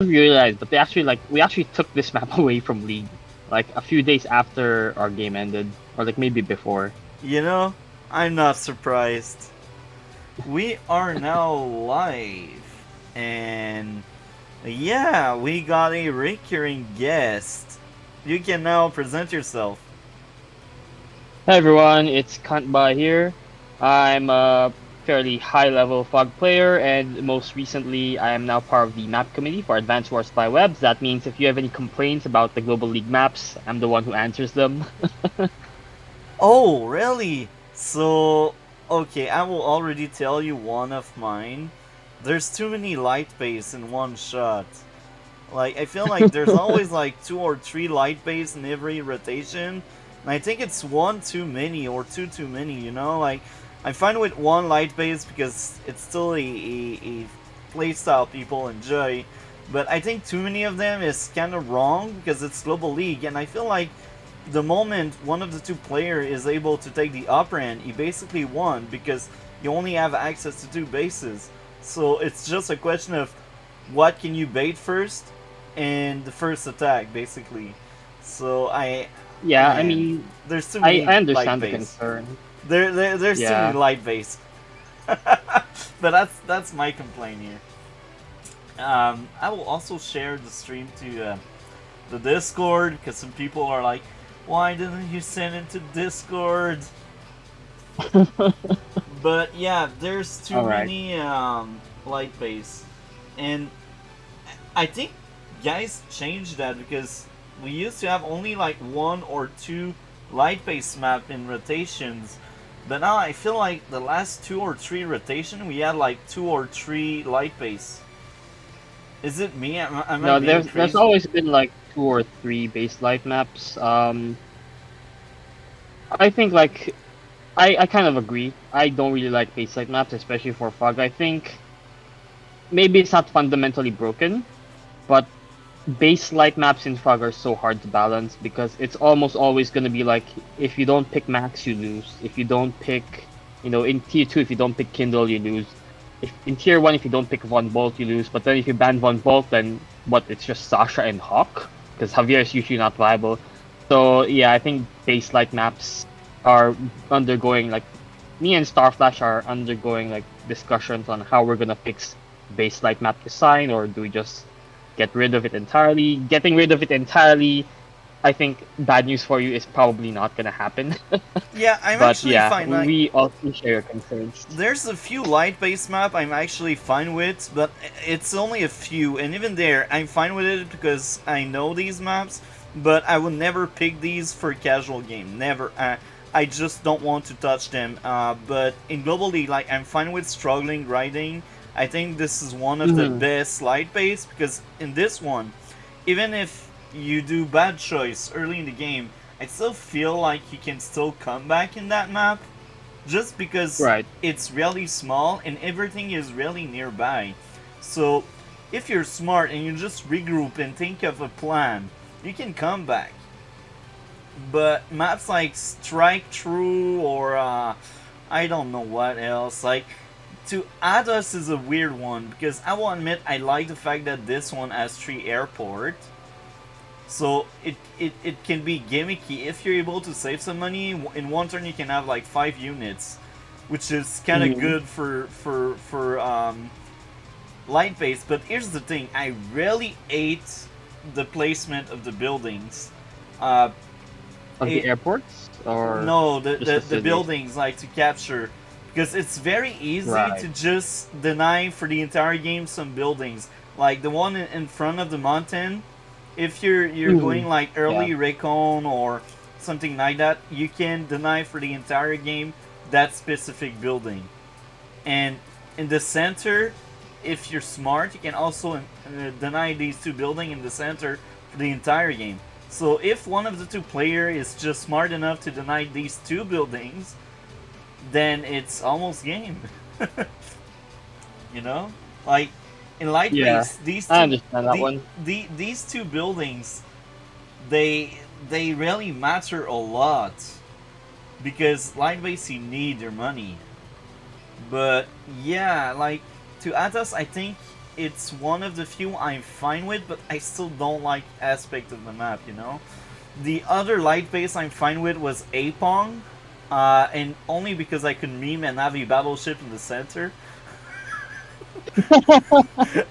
realized, but we actually took this map away from League, like a few days after our game ended, or like maybe before. You know, I'm not surprised. We are now live, and yeah, we got a recurring guest. You can now present yourself. Hey everyone, it's kantbei here. I'm a fairly high-level Fog player, and most recently, I am now part of the map committee for Advanced Wars by Webs. That means if you have any complaints about the Global League maps, I'm the one who answers them. Oh, really? So, okay, I will already tell you one of mine. There's too many light base in one shot. Like, I feel like there's always like 2 or 3 light base in every rotation. And I think it's one too many or two too many, you know? Like, I'm fine with one light base because it's still a playstyle people enjoy. But I think too many of them is kind of wrong because it's Global League. And I feel like the moment one of the two player is able to take the upper hand, he basically won because you only have access to 2 bases. So it's just a question of what can you bait first and the first attack, basically. So Yeah, I man, mean, there's too I many light understand the base. concern. There's too many Yeah. light base. But that's my complaint here. I will also share the stream to the Discord because some people are like, why didn't you send it to Discord? But yeah, there's too All right. many light base, and I think guys changed that because we used to have only like 1 or 2 light base map in rotations, but now I feel like the last 2 or 3 rotation we had like 2 or 3 light base. Is it me? Am I No, being there's crazy? always been like two or three base life maps. I think like I kind of agree. I don't really like base light maps, especially for fog. I think maybe it's not fundamentally broken, but base light maps in fog are so hard to balance because it's almost always going to be like if you don't pick max, you lose. If you don't pick, in tier two, if you don't pick Kindle, you lose. If in tier one, if you don't pick Von Bolt, you lose. But then if you ban Von Bolt, then what? It's just Sasha and Hawk because Javier is usually not viable. So yeah, I think base light maps are undergoing like me and Starflash are undergoing like discussions on how we're gonna fix base light map design, or do we just get rid of it entirely? Getting rid of it entirely, I think bad news for you is probably not gonna happen. Yeah, I'm But actually yeah, fine. Like, we also share your concerns. there's a few light base map I'm actually fine with, but it's only a few, and even there, I'm fine with it because I know these maps. But I would never pick these for a casual game. Never. I just don't want to touch them. But in Global League, like I'm fine with struggling grinding. I think this is one of the Hmm. best light base because in this one, even if you do bad choice early in the game, I still feel like you can still come back in that map just because Right. it's really small and everything is really nearby. So if you're smart and you just regroup and think of a plan, you can come back. But maps like Strike True or I don't know what else, like to add us is a weird one because I will admit I like the fact that this one has 3 airport. So it can be gimmicky if you're able to save some money. In one turn you can have like 5 units, which is kind of Hmm. good for light base. But here's the thing: I really hate the placement of the buildings. Uh, Of the it, airports or no, just the the cities? buildings like to capture because it's very easy Right. to just deny for the entire game some buildings. Like the one in front of the mountain, if you're Hmm. going like Yeah. early recon or something like that, you can deny for the entire game that specific building. And in the center, if you're smart, you can also deny these 2 buildings in the center for the entire game. So if one of the two player is just smart enough to deny these 2 buildings, then it's almost game. You know, like in light Yeah. base, these I two understand that one. these 2 buildings, they really matter a lot because light base you need their money. But yeah, like to Atas, I think it's one of the few I'm fine with, but I still don't like aspect of the map, you know? The other light base I'm fine with was Apong, and only because I could meme and have a battleship in the center.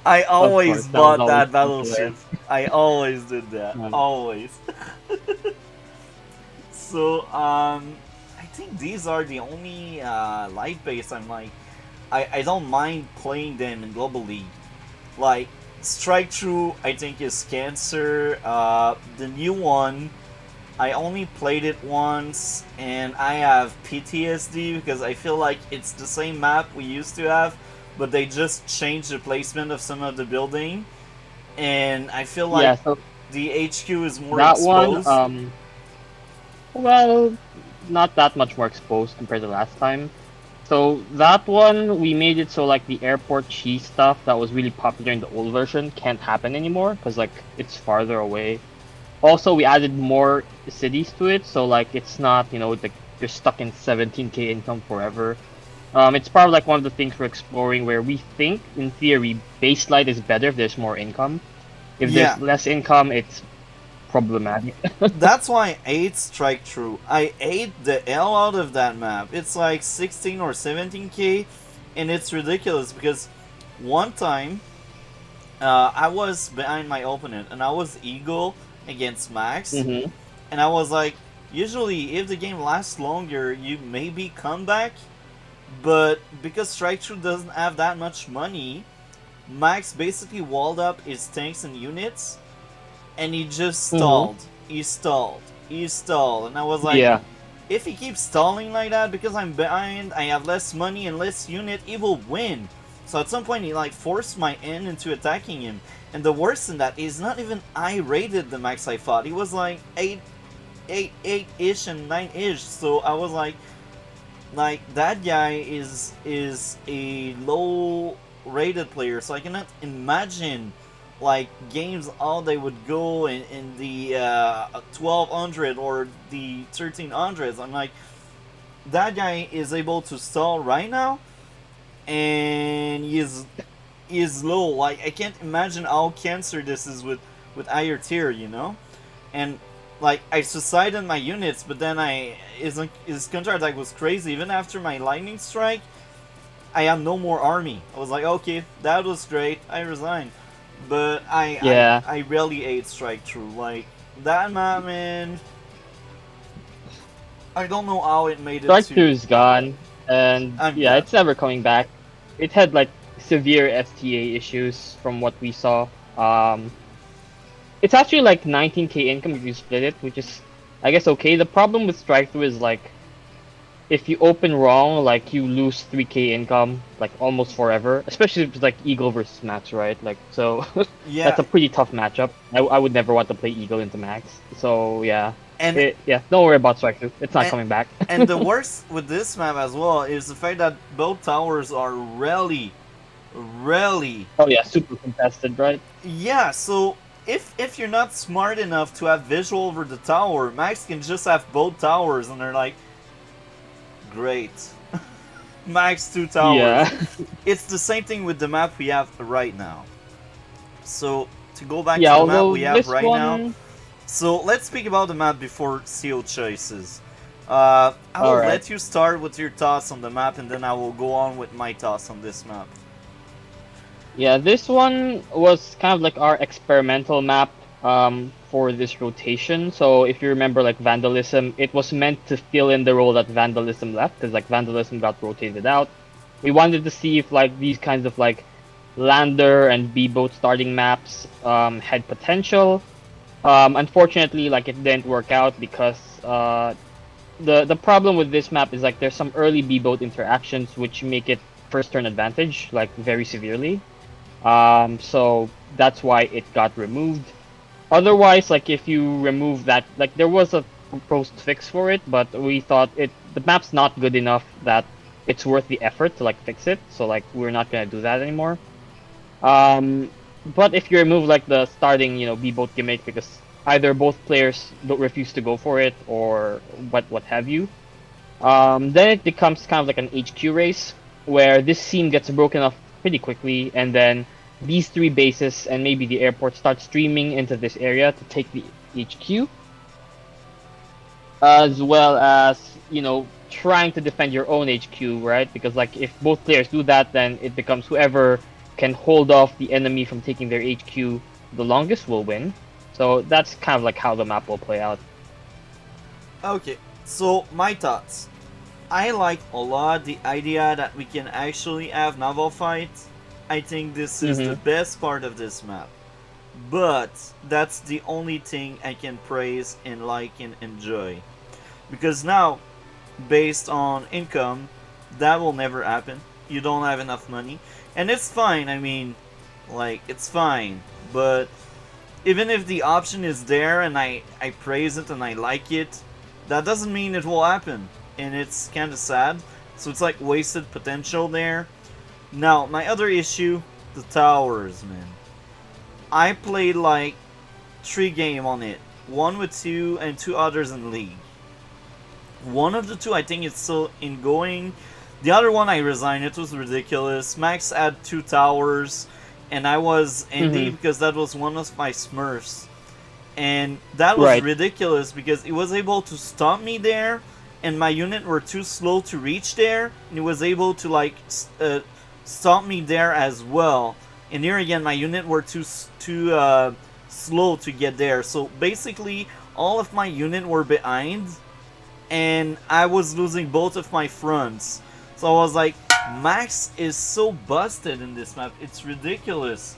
I Of course, always that was bought always that battleship. popular. I always did that. Um, Always. So, I think these are the only light base I'm like. I don't mind playing them in Global League. Like, Strike Through, I think, is Cancer. The new one, I only played it once, and I have PTSD because I feel like it's the same map we used to have, but they just changed the placement of some of the building, and I feel like yeah, so the HQ is more that one, exposed. well, not that much more exposed compared to last time. So that one, we made it so like the airport cheese stuff that was really popular in the old version can't happen anymore because like it's farther away. Also, we added more cities to it, so like it's not, you know, like you're stuck in 17k income forever. It's probably like one of the things we're exploring where we think, in theory, base light is better if there's more income. If Yeah, there's less income, it's problematic. that's why I ate Strike Through. I ate the hell out of that map. It's like 16 or 17k, and it's ridiculous because one time I was behind my opponent and I was Eagle against Max, hmm and I was like, usually if the game lasts longer, you maybe come back, but because Strike Through doesn't have that much money, Max basically walled up his tanks and units, and he just hmm stalled. He stalled. He stalled. And I was like, Yeah. if he keeps stalling like that because I'm behind, I have less money and less unit, he will win. So at some point he like forced my N into attacking him. And the worst in that is not even I rated the max I fought. He was like 8-ish and 9-ish. So I was like that guy is a low rated player. So I cannot imagine like games how they would go in the 1200 or the 1300s. I'm like, that guy is able to stall right now, and he is low. Like I can't imagine how cancer this is with higher tier, you know. And like I suicided my units, but then his counter attack was crazy. Even after my lightning strike, I had no more army. I was like, okay, that was great. I resigned. But Yeah. I really ate Strike Through. Like that map, man. I don't know how it made it Strike to. Two is gone, and I'm yeah, dead. it's never coming back. It had like severe STA issues from what we saw. It's actually like 19k income if you split it, which is, I guess, okay. The problem with Strike Through is like, if you open wrong, like you lose 3k income like almost forever. Especially if it's like Eagle versus Max, right? Like so, that's Yeah, a pretty tough matchup. I would never want to play Eagle into Max. So yeah, and yeah. Don't worry about Strike Through. It's not and coming back. and the worst with this map as well is the fact that both towers are really. Oh yeah, super contested, right? Yeah, so if you're not smart enough to have visual over the tower, Max can just have both towers, and they're like, great. Max 2 towers. Yeah. It's the same thing with the map we have right now. So to go back Yeah, to the map although we have this right now, one. so let's speak about the map before CO choices. I will Alright. let you start with your thoughts on the map, and then I will go on with my thoughts on this map. Yeah, this one was kind of like our experimental map for this rotation. So if you remember, like Vandalism, it was meant to fill in the role that Vandalism left, because like Vandalism got rotated out. We wanted to see if like these kinds of like lander and B-boat starting maps had potential. Unfortunately, like it didn't work out because the problem with this map is like there's some early B-boat interactions which make it first turn advantage like very severely. So that's why it got removed. Otherwise, like if you remove that, like there was a proposed fix for it, but we thought the map's not good enough that it's worth the effort to like fix it. So like we're not gonna do that anymore. But if you remove like the starting, B-boat gimmick because either both players don't refuse to go for it or what have you, then it becomes kind of like an HQ race where this scene gets broken off pretty quickly, and then these three bases and maybe the airport start streaming into this area to take the HQ, as well as trying to defend your own HQ, right? Because like if both players do that, then it becomes whoever can hold off the enemy from taking their HQ the longest will win. So that's kind of like how the map will play out. Okay, so my thoughts. I like a lot the idea that we can actually have naval fights. I think this is the best part of this map. But that's the only thing I can praise and like and enjoy. Because now, based on income, that will never happen. You don't have enough money. And it's fine, I mean, like, it's fine. But even if the option is there and I praise it and I like it, that doesn't mean it will happen. And it's kind of sad. So it's like wasted potential there. Now, my other issue, the towers, man. I played like 3 games on it. One with 2 and 2 others in League. One of the 2 I think it's still in going. The other one I resigned. It was ridiculous. Max had 2 towers. And I was Andy because that was one of my Smurfs. And that was ridiculous because he was able to stop me there. And my unit were too slow to reach there. And he was able to like stop me there as well. And here again, my unit were too slow to get there. So basically, all of my unit were behind, and I was losing both of my fronts. So I was like, Max is so busted in this map. It's ridiculous.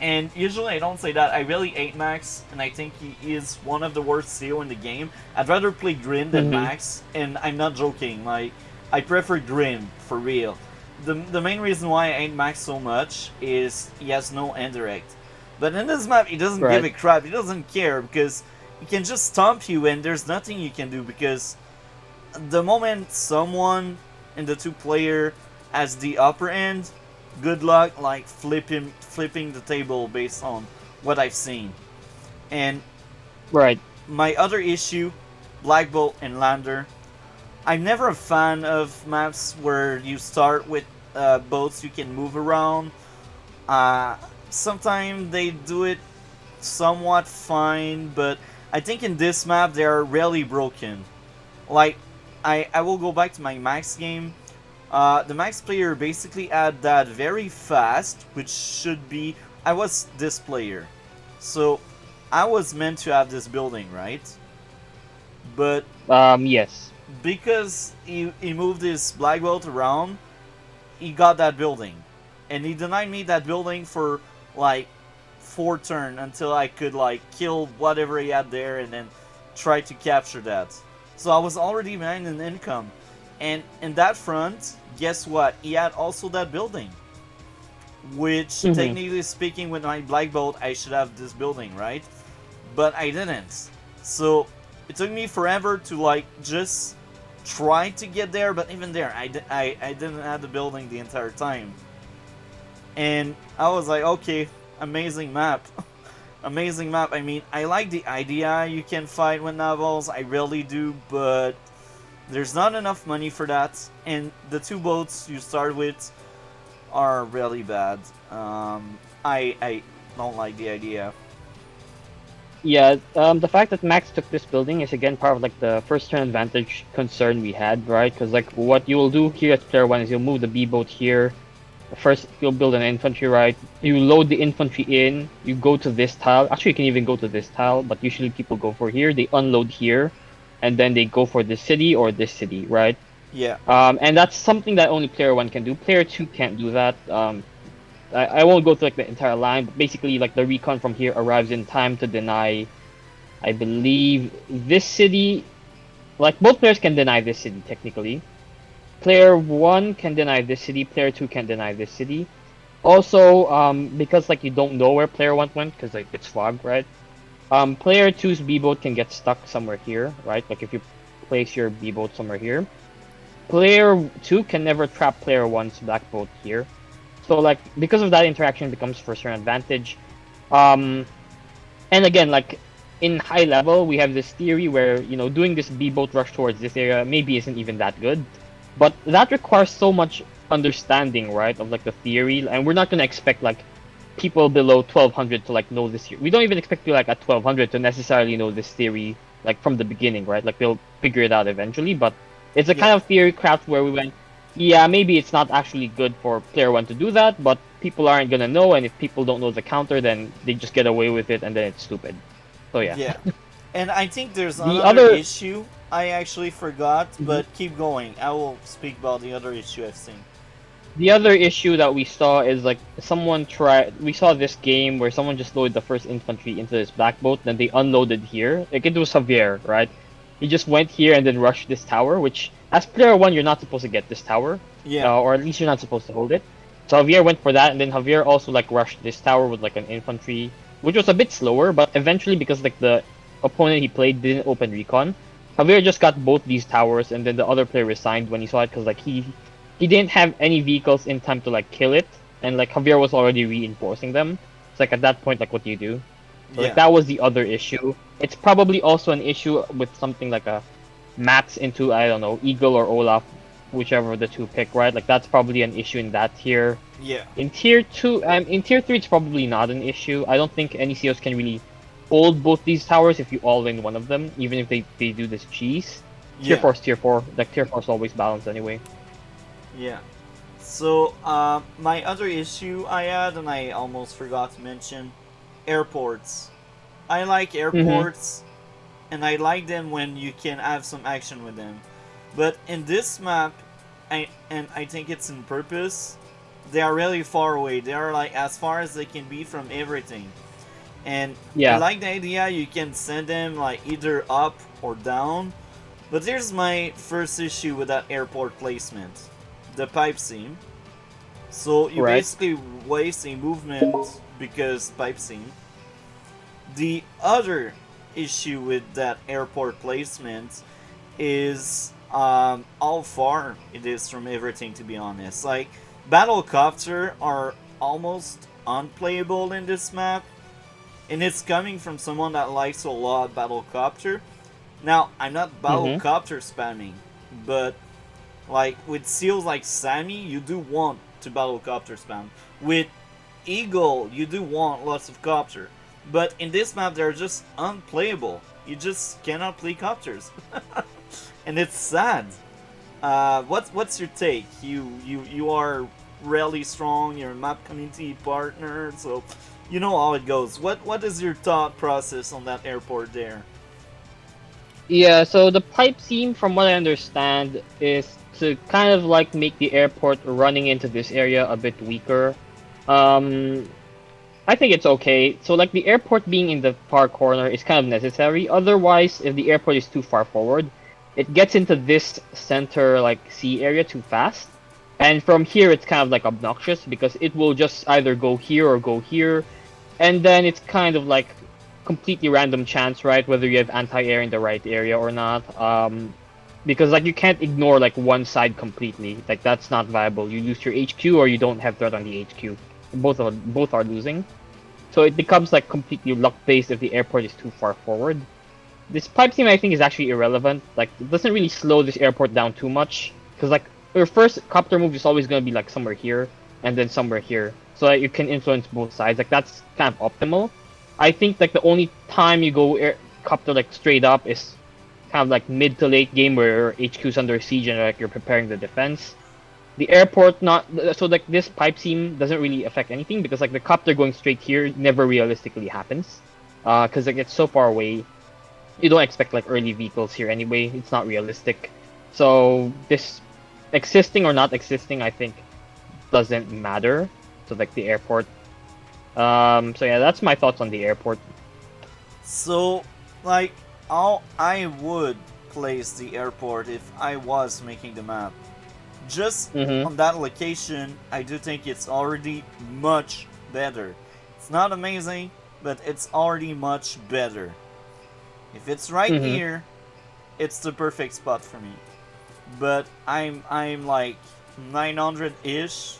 And usually I don't say that. I really hate Max, and I think he is one of the worst CO in the game. I'd rather play Grin than Max, and I'm not joking. Like, I prefer Grin, for real. The main reason why I hate Max so much is he has no indirect. But in this map, he doesn't give a crap. He doesn't care because he can just stomp you and there's nothing you can do because the moment someone in the 2-player has the upper end, good luck like flipping the table based on what I've seen. And my other issue, Black Bolt and Lander. I'm never a fan of maps where you start with boats you can move around. Sometimes they do it somewhat fine, but I think in this map they are really broken. Like, I will go back to my Max game. The Max player basically had that very fast, which should be... I was this player. So, I was meant to have this building, right? But... yes. Because he moved his black belt around, he got that building. And he denied me that building for like 4 turns until I could like kill whatever he had there and then try to capture that. So I was already behind in income. And in that front, guess what? He had also that building. Which, technically speaking, with my black belt, I should have this building, right? But I didn't. So it took me forever to like just try to get there, but even there, I didn't have the building the entire time. And I was like, okay, amazing map. Amazing map. I mean, I like the idea you can fight with navals, I really do, but there's not enough money for that. And the 2 boats you start with are really bad. I don't like the idea. Yeah, the fact that Max took this building is again part of like the first turn advantage concern we had, right? Because like what you will do here as player 1 is you'll move the B boat here. First, you'll build an infantry, right? You load the infantry in. You go to this tile. Actually, you can even go to this tile, but usually people go for here. They unload here, and then they go for this city or this city, right? Yeah. And that's something that only player 1 can do. Player 2 can't do that. I won't go through like the entire line, but basically like the recon from here arrives in time to deny, I believe, this city. Like both players can deny this city technically. Player 1 can deny this city, player 2 can deny this city. Also, because like you don't know where player 1 went, because like it's fog, right? Player 2's B-boat can get stuck somewhere here, right? Like if you place your B-boat somewhere here. Player 2 can never trap player 1's black boat here. So like because of that interaction, it becomes first turn advantage. And again, like in high level, we have this theory where doing this B-boat rush towards this area maybe isn't even that good, but that requires so much understanding, right, of like the theory, and we're not gonna expect like people below 1200 to like know this. We don't even expect you like at 1200 to necessarily know this theory like from the beginning, right? Like they'll figure it out eventually, but it's a Yeah. kind of theory craft where we went, yeah, maybe it's not actually good for player one to do that, but people aren't gonna know, and if people don't know the counter, then they just get away with it, and then it's stupid. So yeah. Yeah. And I think there's The another other issue I actually forgot, Mhm. but keep going. I will speak about the other issue I've seen. The other issue that we saw is like someone tried. We saw this game where someone just loaded the first infantry into this black boat, then they unloaded here. Like it was Javier, right? He just went here and then rushed this tower, which as player one you're not supposed to get this tower, Yeah. or at least you're not supposed to hold it. So Javier went for that, and then Javier also like rushed this tower with like an infantry, which was a bit slower, but eventually because like the opponent he played didn't open recon, Javier just got both these towers, and then the other player resigned when he saw it because like he didn't have any vehicles in time to like kill it, and like Javier was already reinforcing them. It's like at that point, like what do you do? So like Yeah. that was the other issue. It's probably also an issue with something like a maps into I don't know Eagle or Olaf, whichever of the two pick, right? Like that's probably an issue in that tier. Yeah. In tier two, in tier three, it's probably not an issue. I don't think any COs can really hold both these towers if you all in one of them, even if they do this cheese. Tier Yeah. four is tier four. Like tier four is always balanced anyway. Yeah. So, my other issue I had, and I almost forgot to mention, airports. I like Mm-hmm. airports, and I like them when you can have some action with them. But in this map, I think it's in purpose, they are really far away. They are like as far as they can be from everything. And I Yeah. like the idea you can send them like either up or down. But here's my first issue with that airport placement. The pipe seam. So you Right. basically waste a movement because pipe seam. The other issue with that airport placement is how far it is from everything, to be honest. Like, battlecopter are almost unplayable in this map, and it's coming from someone that likes a lot battlecopter. Now, I'm not Mm-hmm. battlecopter spamming, but like with seals like Sammy, you do want to battlecopter spam. With Eagle, you do want lots of copter. But in this map, they're just unplayable. You just cannot play copters. And it's sad. What's your take? You are really strong. You're a map community partner, so you know how it goes. What is your thought process on that airport there? Yeah, so the pipe seam, from what I understand, is to kind of like make the airport running into this area a bit weaker. Um, I think it's okay. So like the airport being in the far corner is kind of necessary. Otherwise, if the airport is too far forward, it gets into this center like sea area too fast. And from here it's kind of like obnoxious because it will just either go here or go here. And then it's kind of like completely random chance, right? Whether you have anti-air in the right area or not. Because like you can't ignore like one side completely. Like that's not viable. You lose your HQ or you don't have threat on the HQ. Both are losing. So it becomes like completely luck based if the airport is too far forward. This pipe seam I think is actually irrelevant. Like it doesn't really slow this airport down too much because like your first copter move is always gonna be like somewhere here and then somewhere here, so that you can influence both sides. Like that's kind of optimal. I think like the only time you go copter like straight up is kind of like mid to late game where HQ's under siege and like you're preparing the defense. The airport not so like this pipe seam doesn't really affect anything because like the copter going straight here never realistically happens because like it's so far away. You don't expect like early vehicles here anyway. It's not realistic. So this existing or not existing, I think, doesn't matter to like the airport. So yeah, that's my thoughts on the airport. So, like, how I would place the airport if I was making the map. Just Mm-hmm. on that location, I do think it's already much better. It's not amazing, but it's already much better. If it's right Mm-hmm. here, it's the perfect spot for me. But I'm like 900-ish.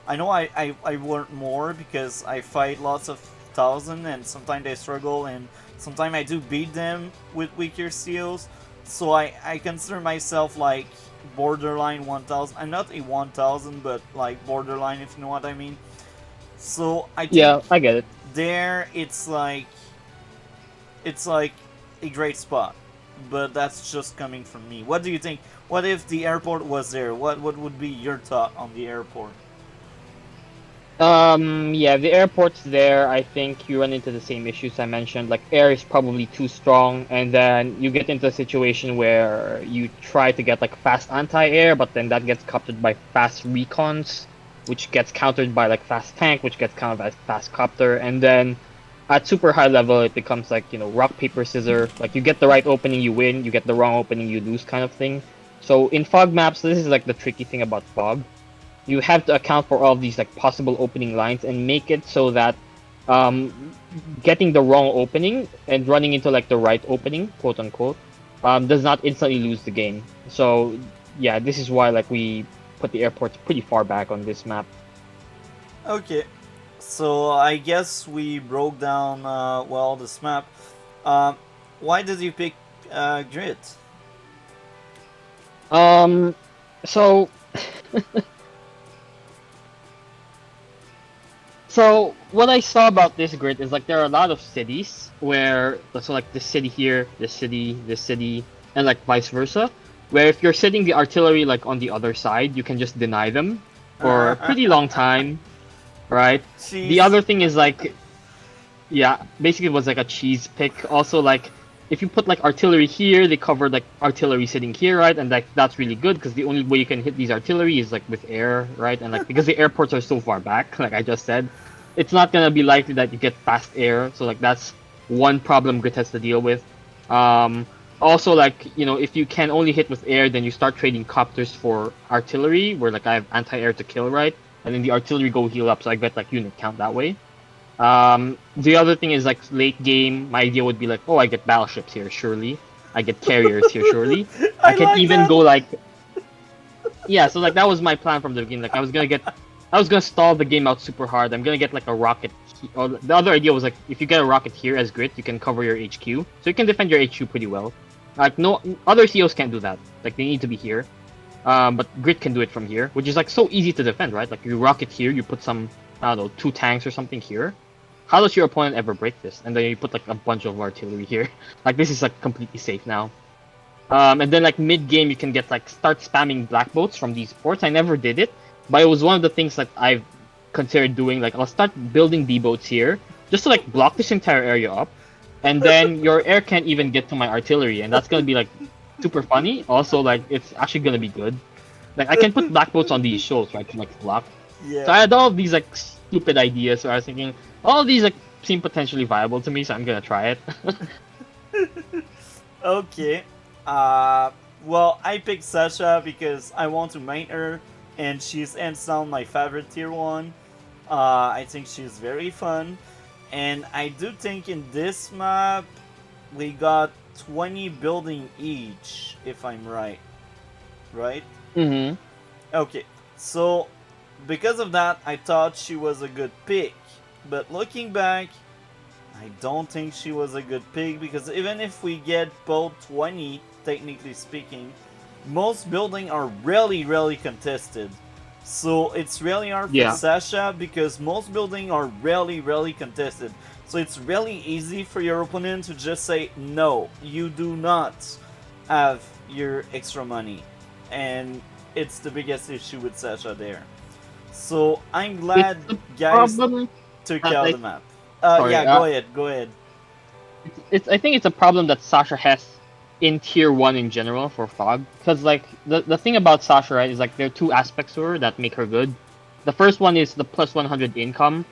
I know I want more because I fight lots of 1,000 and sometimes I struggle and sometimes I do beat them with weaker seals. So I consider myself like borderline 1,000. I'm not a 1,000 but like borderline, if you know what I mean. So I think Yeah, I get it. there it's like a great spot. But that's just coming from me. What do you think? What if the airport was there? What would be your thought on the airport? Yeah, if the airport's there, I think you run into the same issues I mentioned. Like air is probably too strong, and then you get into a situation where you try to get like fast anti-air, but then that gets countered by fast recons, which gets countered by like fast tank, which gets countered by fast copter, and then at super high level it becomes like, rock, paper, scissor. Like you get the right opening, you win, you get the wrong opening, you lose kind of thing. So in fog maps, this is like the tricky thing about fog. You have to account for all of these like possible opening lines and make it so that um, getting the wrong opening and running into like the right opening, quote unquote, does not instantly lose the game. So yeah, this is why like we put the airports pretty far back on this map. Okay, so I guess we broke down well this map. Um, why did you pick Grit? Um, so So what I saw about this grid is like there are a lot of cities where so like this city here, this city, and like vice versa. Where if you're sitting the artillery like on the other side, you can just deny them for a pretty long time, right? The Jeez. other thing is like yeah, basically it was like a cheese pick. Also like if you put like artillery here, they cover like artillery sitting here, right? And like that's really good because the only way you can hit these artillery is like with air, right? And like because the airports are so far back, like I just said, it's not gonna be likely that you get fast air. So like that's one problem Grit has to deal with. Um, Also like if you can only hit with air, then you start trading copters for artillery, where like I have anti-air to kill, right? And then the artillery go heal up, so I get like unit count that way. The other thing is like late game, my idea would be like, oh, I get battleships here, surely. I get carriers here, surely. I I can like even that. go like, yeah. So like that was my plan from the beginning. Like I was gonna stall the game out super hard. I'm gonna get like a rocket. Or the other idea was like, if you get a rocket here as Grit, you can cover your HQ, so you can defend your HQ pretty well. Like no other COs can't do that. Like they need to be here. But Grit can do it from here, which is like so easy to defend, right? Like you rocket here, you put some, I don't know, 2 tanks or something here. How does your opponent ever break this? And then you put like a bunch of artillery here. Like this is like completely safe now. And then like mid game you can get like start spamming black boats from these ports. I never did it, but it was one of the things that I've considered doing. Like I'll start building D boats here just to like block this entire area up, and then your air can't even get to my artillery, and that's gonna be like super funny. Also like it's actually gonna be good. Like I can put black boats on these shoals, right, to like block. So I Yeah. had all of these like stupid ideas where I was thinking all of these like seem potentially viable to me, so I'm gonna try it. Okay. Uh, well, I picked Sasha because I want to main her, and she's hands down my favorite tier 1. I think she's very fun. And I do think in this map, we got 20 building each, if I'm right. Right? Mm-hmm. Okay. So, because of that, I thought she was a good pick. But looking back, I don't think she was a good pick because even if we get both 20, technically speaking, most buildings are really contested. So it's really hard for Yeah. Sasha because most buildings are really contested. So it's really easy for your opponent to just say, no, you do not have your extra money. And it's the biggest issue with Sasha there. So I'm It's glad a guys problem took that out I the map. sorry. Yeah, go ahead. It's I think it's a problem that Sasha has in tier one in general for Fog. Because like the thing about Sasha, right, is like there are two aspects to her that make her good. The first one is the plus 100 income.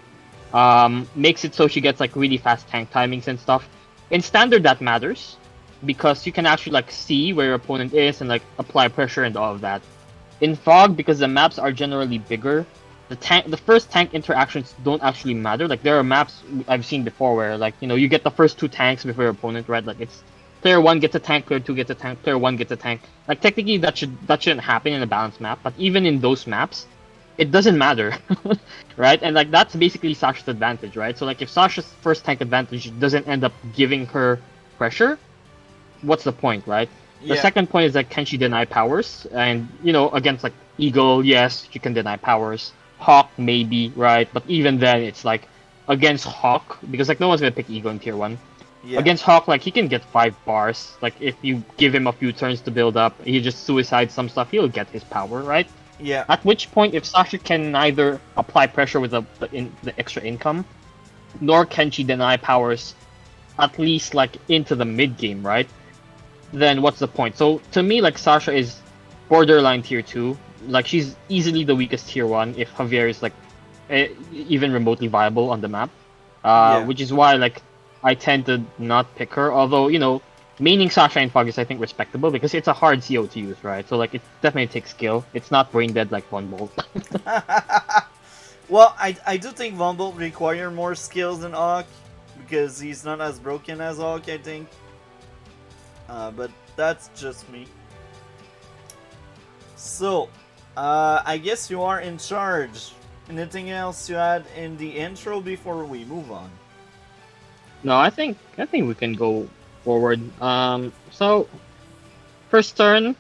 Makes it so she gets like really fast tank timings and stuff. In standard that matters because you can actually like see where your opponent is and like apply pressure and all of that. In Fog, because the maps are generally bigger, the first tank interactions don't actually matter. Like there are maps I've seen before where like you get the first 2 tanks before your opponent, right? Like it's player one gets a tank, player two gets a tank, player one gets a tank. Like technically that shouldn't happen in a balanced map, but even in those maps, it doesn't matter, right? And like that's basically Sasha's advantage, right? So like if Sasha's first tank advantage doesn't end up giving her pressure, what's the point, right? The Yeah. second point is like can she deny powers? And against like Eagle, yes, she can deny powers. Hawk maybe, right? But even then, it's like against Hawk because like no one's gonna pick Ego in tier 1. Yeah. Against Hawk, like he can get 5 bars. Like if you give him a few turns to build up, he just suicides some stuff. He'll get his power, right? Yeah. At which point, if Sasha can neither apply pressure with the extra income, nor can she deny powers, at least like into the mid game, right? Then what's the point? So to me, like Sasha is borderline tier 2. Like she's easily the weakest tier 1 if Javier is like even remotely viable on the map. Which is why like I tend to not pick her. Although maining Sasha and Fog is I think respectable because it's a hard CO to use, right? So like it definitely takes skill. It's not brain dead like Von Bolt. Well, I do think Von Bolt require more skills than Hawk because he's not as broken as Hawk, I think. But that's just me. So, I guess you are in charge. Anything else to add in the intro before we move on? No, I think we can go forward. So first turn.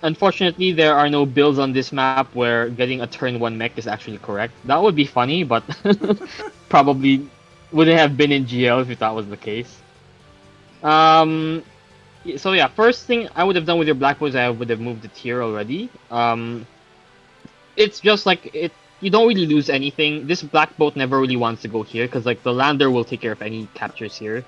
Unfortunately, there are no builds on this map where getting a turn 1 mech is actually correct. That would be funny, but probably wouldn't have been in GL if that was the case. So yeah, first thing I would have done with your black boys, I would have moved the tier already. It's just like you don't really lose anything. This black boat never really wants to go here because like the lander will take care of any captures here.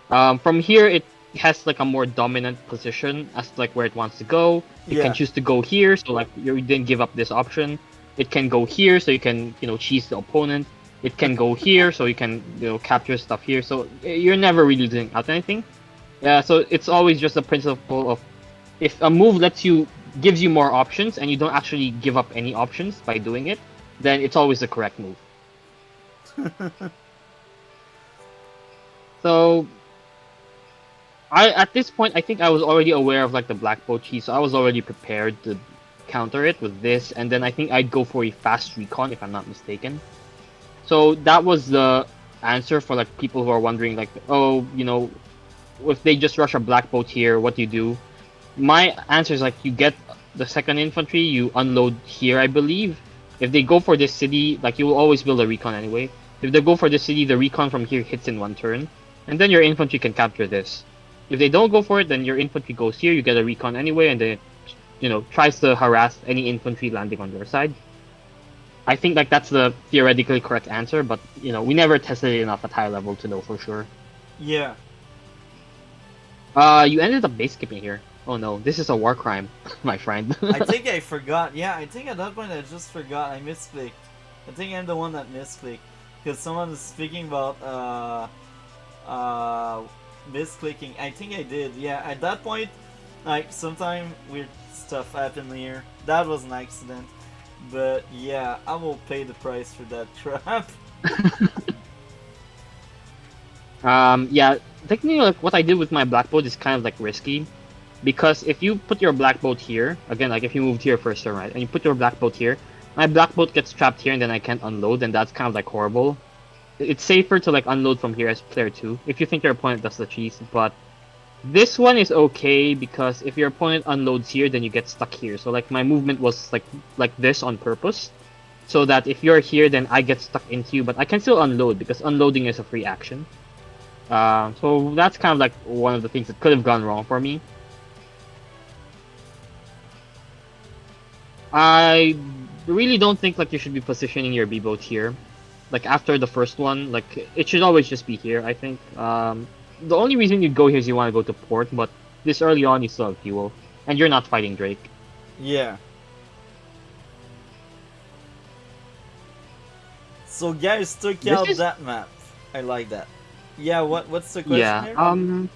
From here it has like a more dominant position as to, like where it wants to go. It can choose to go here, so like you didn't give up this option. It can go here, so you can cheese the opponent. It can go here, so you can capture stuff here. So you're never really doing out anything. So it's always just the principle of if a move gives you more options and you don't actually give up any options by doing it, then it's always the correct move. So at this point I think I was already aware of like the black boat cheese, so I was already prepared to counter it with this, and then I think I'd go for a fast recon if I'm not mistaken. So that was the answer for like people who are wondering like, oh, if they just rush a black boat here, what do you do? My answer is like you get the second infantry, you unload here, I believe. If they go for this city, like you will always build a recon anyway. If they go for this city, the recon from here hits in 1 turn, and then your infantry can capture this. If they don't go for it, then your infantry goes here, you get a recon anyway, and then it tries to harass any infantry landing on your side. I think like that's the theoretically correct answer, but we never tested it enough at high level to know for sure. Yeah. You ended up base skipping here. Oh no, this is a war crime, my friend. I think I forgot. Yeah, I think at that point I just forgot. I misclicked. I think I'm the one that misclicked. Because someone is speaking about misclicking. I think I did. Yeah, at that point, like, sometime weird stuff happened here. That was an accident. But yeah, I will pay the price for that trap. Yeah, technically like what I did with my black boat is kind of like risky. Because if you put your black boat here, again, like if you moved here first turn, right, and you put your black boat here, my black boat gets trapped here and then I can't unload, and that's kind of like horrible. It's safer to like unload from here as player 2, if you think your opponent does the cheese, but this one is okay because if your opponent unloads here, then you get stuck here. So like my movement was like this on purpose, so that if you're here, then I get stuck into you, but I can still unload because unloading is a free action. So that's kind of like one of the things that could have gone wrong for me. I really don't think like you should be positioning your B-boat here. Like after the first one, like it should always just be here, I think. The only reason you go here is you want to go to port, but this early on you still have fuel. And you're not fighting Drake. Yeah. So guys took out that map. I like that. Yeah, what's the question here?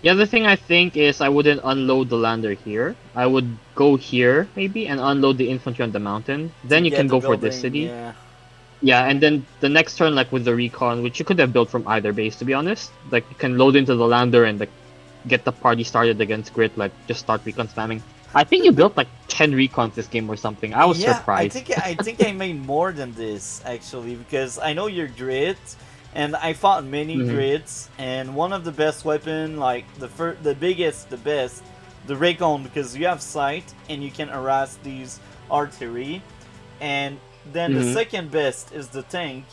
The other thing I think is I wouldn't unload the lander here. I would go here, maybe, and unload the infantry on the mountain. Then you can go for this city. Yeah. Yeah, and then the next turn, like with the recon, which you could have built from either base, to be honest. Like, you can load into the lander and, like, get the party started against Grit, like, just start recon spamming. I think you built, like, 10 recons this game or something. I was surprised. I think I made more than this, actually, because I know you're Grit, and I fought many Grits, and one of the best weapon, like, the best, the recon, because you have sight and you can harass these artillery. And then the Mm-hmm. second best is the tank,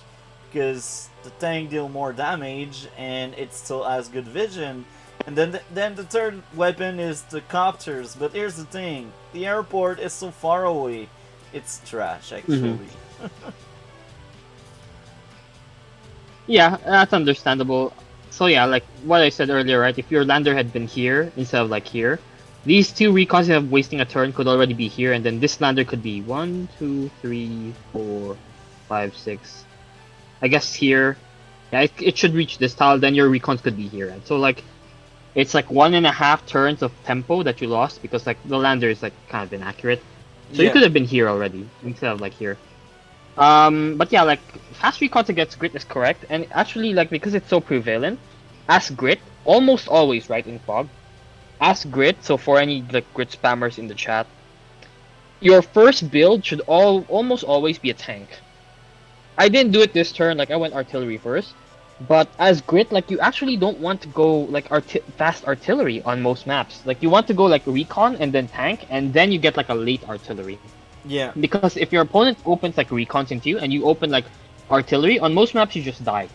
because the tank deal more damage and it still has good vision. And then the third weapon is the copters. But here's the thing: the airport is so far away. It's trash, Mm-hmm. actually. Yeah, that's understandable. So yeah, like what I said earlier, right? If your lander had been here instead of like here, these two recons instead of wasting a turn could already be here, and then this lander could be 1, 2, 3, 4, 5, 6. I guess here. Yeah, it should reach this tile. Then your recons could be here, and so like it's like 1.5 turns of tempo that you lost because like the lander is like kind of inaccurate. So you Yeah. could have been here already instead of like here. But yeah, like fast recons against grit is correct, and actually, like because it's so prevalent, as grit almost always right in fog, as grit. So for any like grit spammers in the chat, your first build should almost always be a tank. I didn't do it this turn, like I went artillery first, but as grit, like you actually don't want to go like fast artillery on most maps. Like you want to go like recon and then tank, and then you get like a late artillery. Yeah. Because if your opponent opens like recons into you and you open like artillery, on most maps you just die.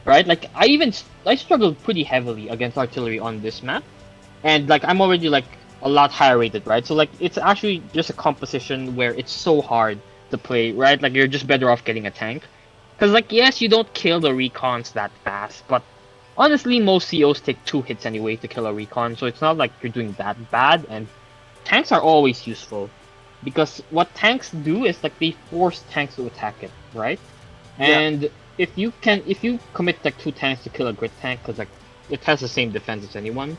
Right? Like I struggled pretty heavily against artillery on this map. And like I'm already like a lot higher rated, right? So like it's actually just a composition where it's so hard to play, right? Like you're just better off getting a tank. Cause like yes, you don't kill the recons that fast, but honestly most COs take 2 hits anyway to kill a recon, so it's not like you're doing that bad, and tanks are always useful. Because what tanks do is like they force tanks to attack it, right? Yeah. And if you commit like 2 tanks to kill a grit tank, because like it has the same defense as anyone,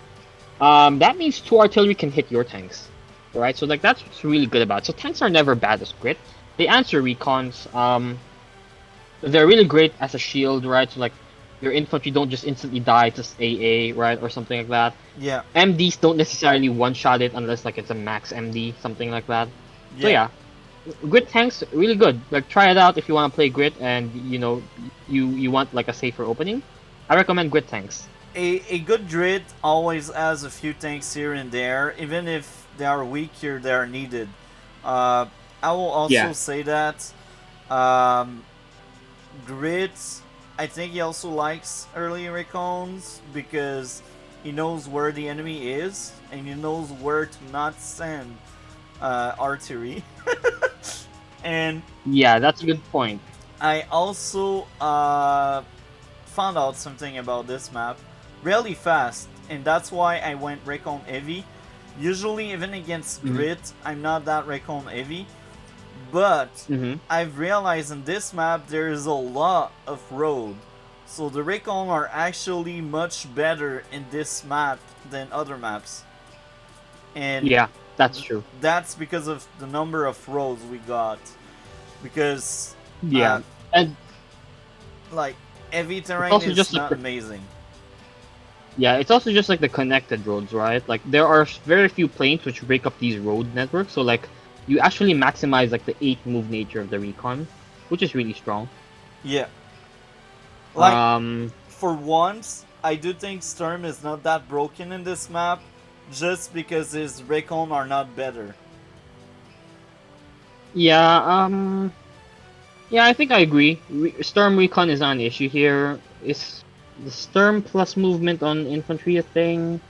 that means 2 artillery can hit your tanks, right? So like that's what's really good about it. So tanks are never bad as grit. They answer recons. They're really great as a shield, right? So like your infantry don't just instantly die to AA, right, or something like that. Yeah. MDs don't necessarily one-shot it unless like it's a max MD, something like that. So yeah, grit tanks really good. Like try it out if you want to play grit and you know you want like a safer opening. I recommend grit tanks. A good grid always has a few tanks here and there, even if they are weaker, they are needed. I will also Yeah. say that um, grid, I think he also likes early recons because he knows where the enemy is and he knows where to not send artillery. And Yeah, that's a good point. I also found out something about this map really fast, and that's why I went recon heavy. Usually, even against grit, I'm not that recon heavy, but I've realized in this map there is a lot of road, so the recon are actually much better in this map than other maps. And Yeah, that's true. that's because of the number of roads we got. Because Yeah, and like heavy terrain also is just like not amazing. yeah, it's also just like the connected roads, right? Like there are very few planes which break up these road networks, so like you actually maximize like the 8 move nature of the recon, which is really strong. Yeah. Like Um, for once, I do think Sturm is not that broken in this map, just because his recon are not better. yeah, yeah, I think I agree. Storm recon is not an issue here. Is the Storm plus movement on infantry a thing?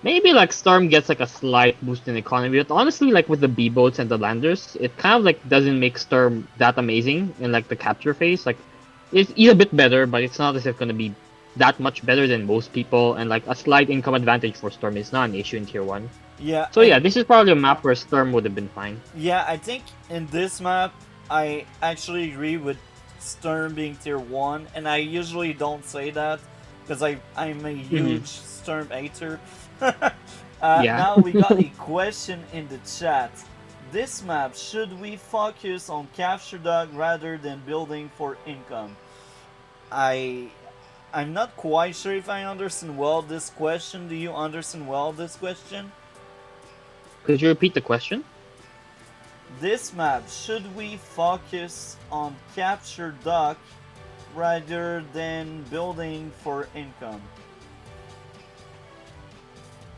Maybe like Storm gets like a slight boost in economy, but honestly, like with the B boats and the landers, it kind of like doesn't make Storm that amazing in like the capture phase. Like it's a bit better, but it's not as if gonna be that much better than most people. And like a slight income advantage for Storm is not an issue in tier 1. Yeah. So yeah, this is probably a map where Storm would have been fine. Yeah, I think in this map, I actually agree with Sturm being tier 1, and I usually don't say that because I'm a huge Sturm hater. Yeah. Now we got a question in the chat. This map, should we focus on capture dog rather than building for income? I'm not quite sure if I understand well this question. Do you understand well this question? Could you repeat the question? This map, should we focus on capture duck rather than building for income?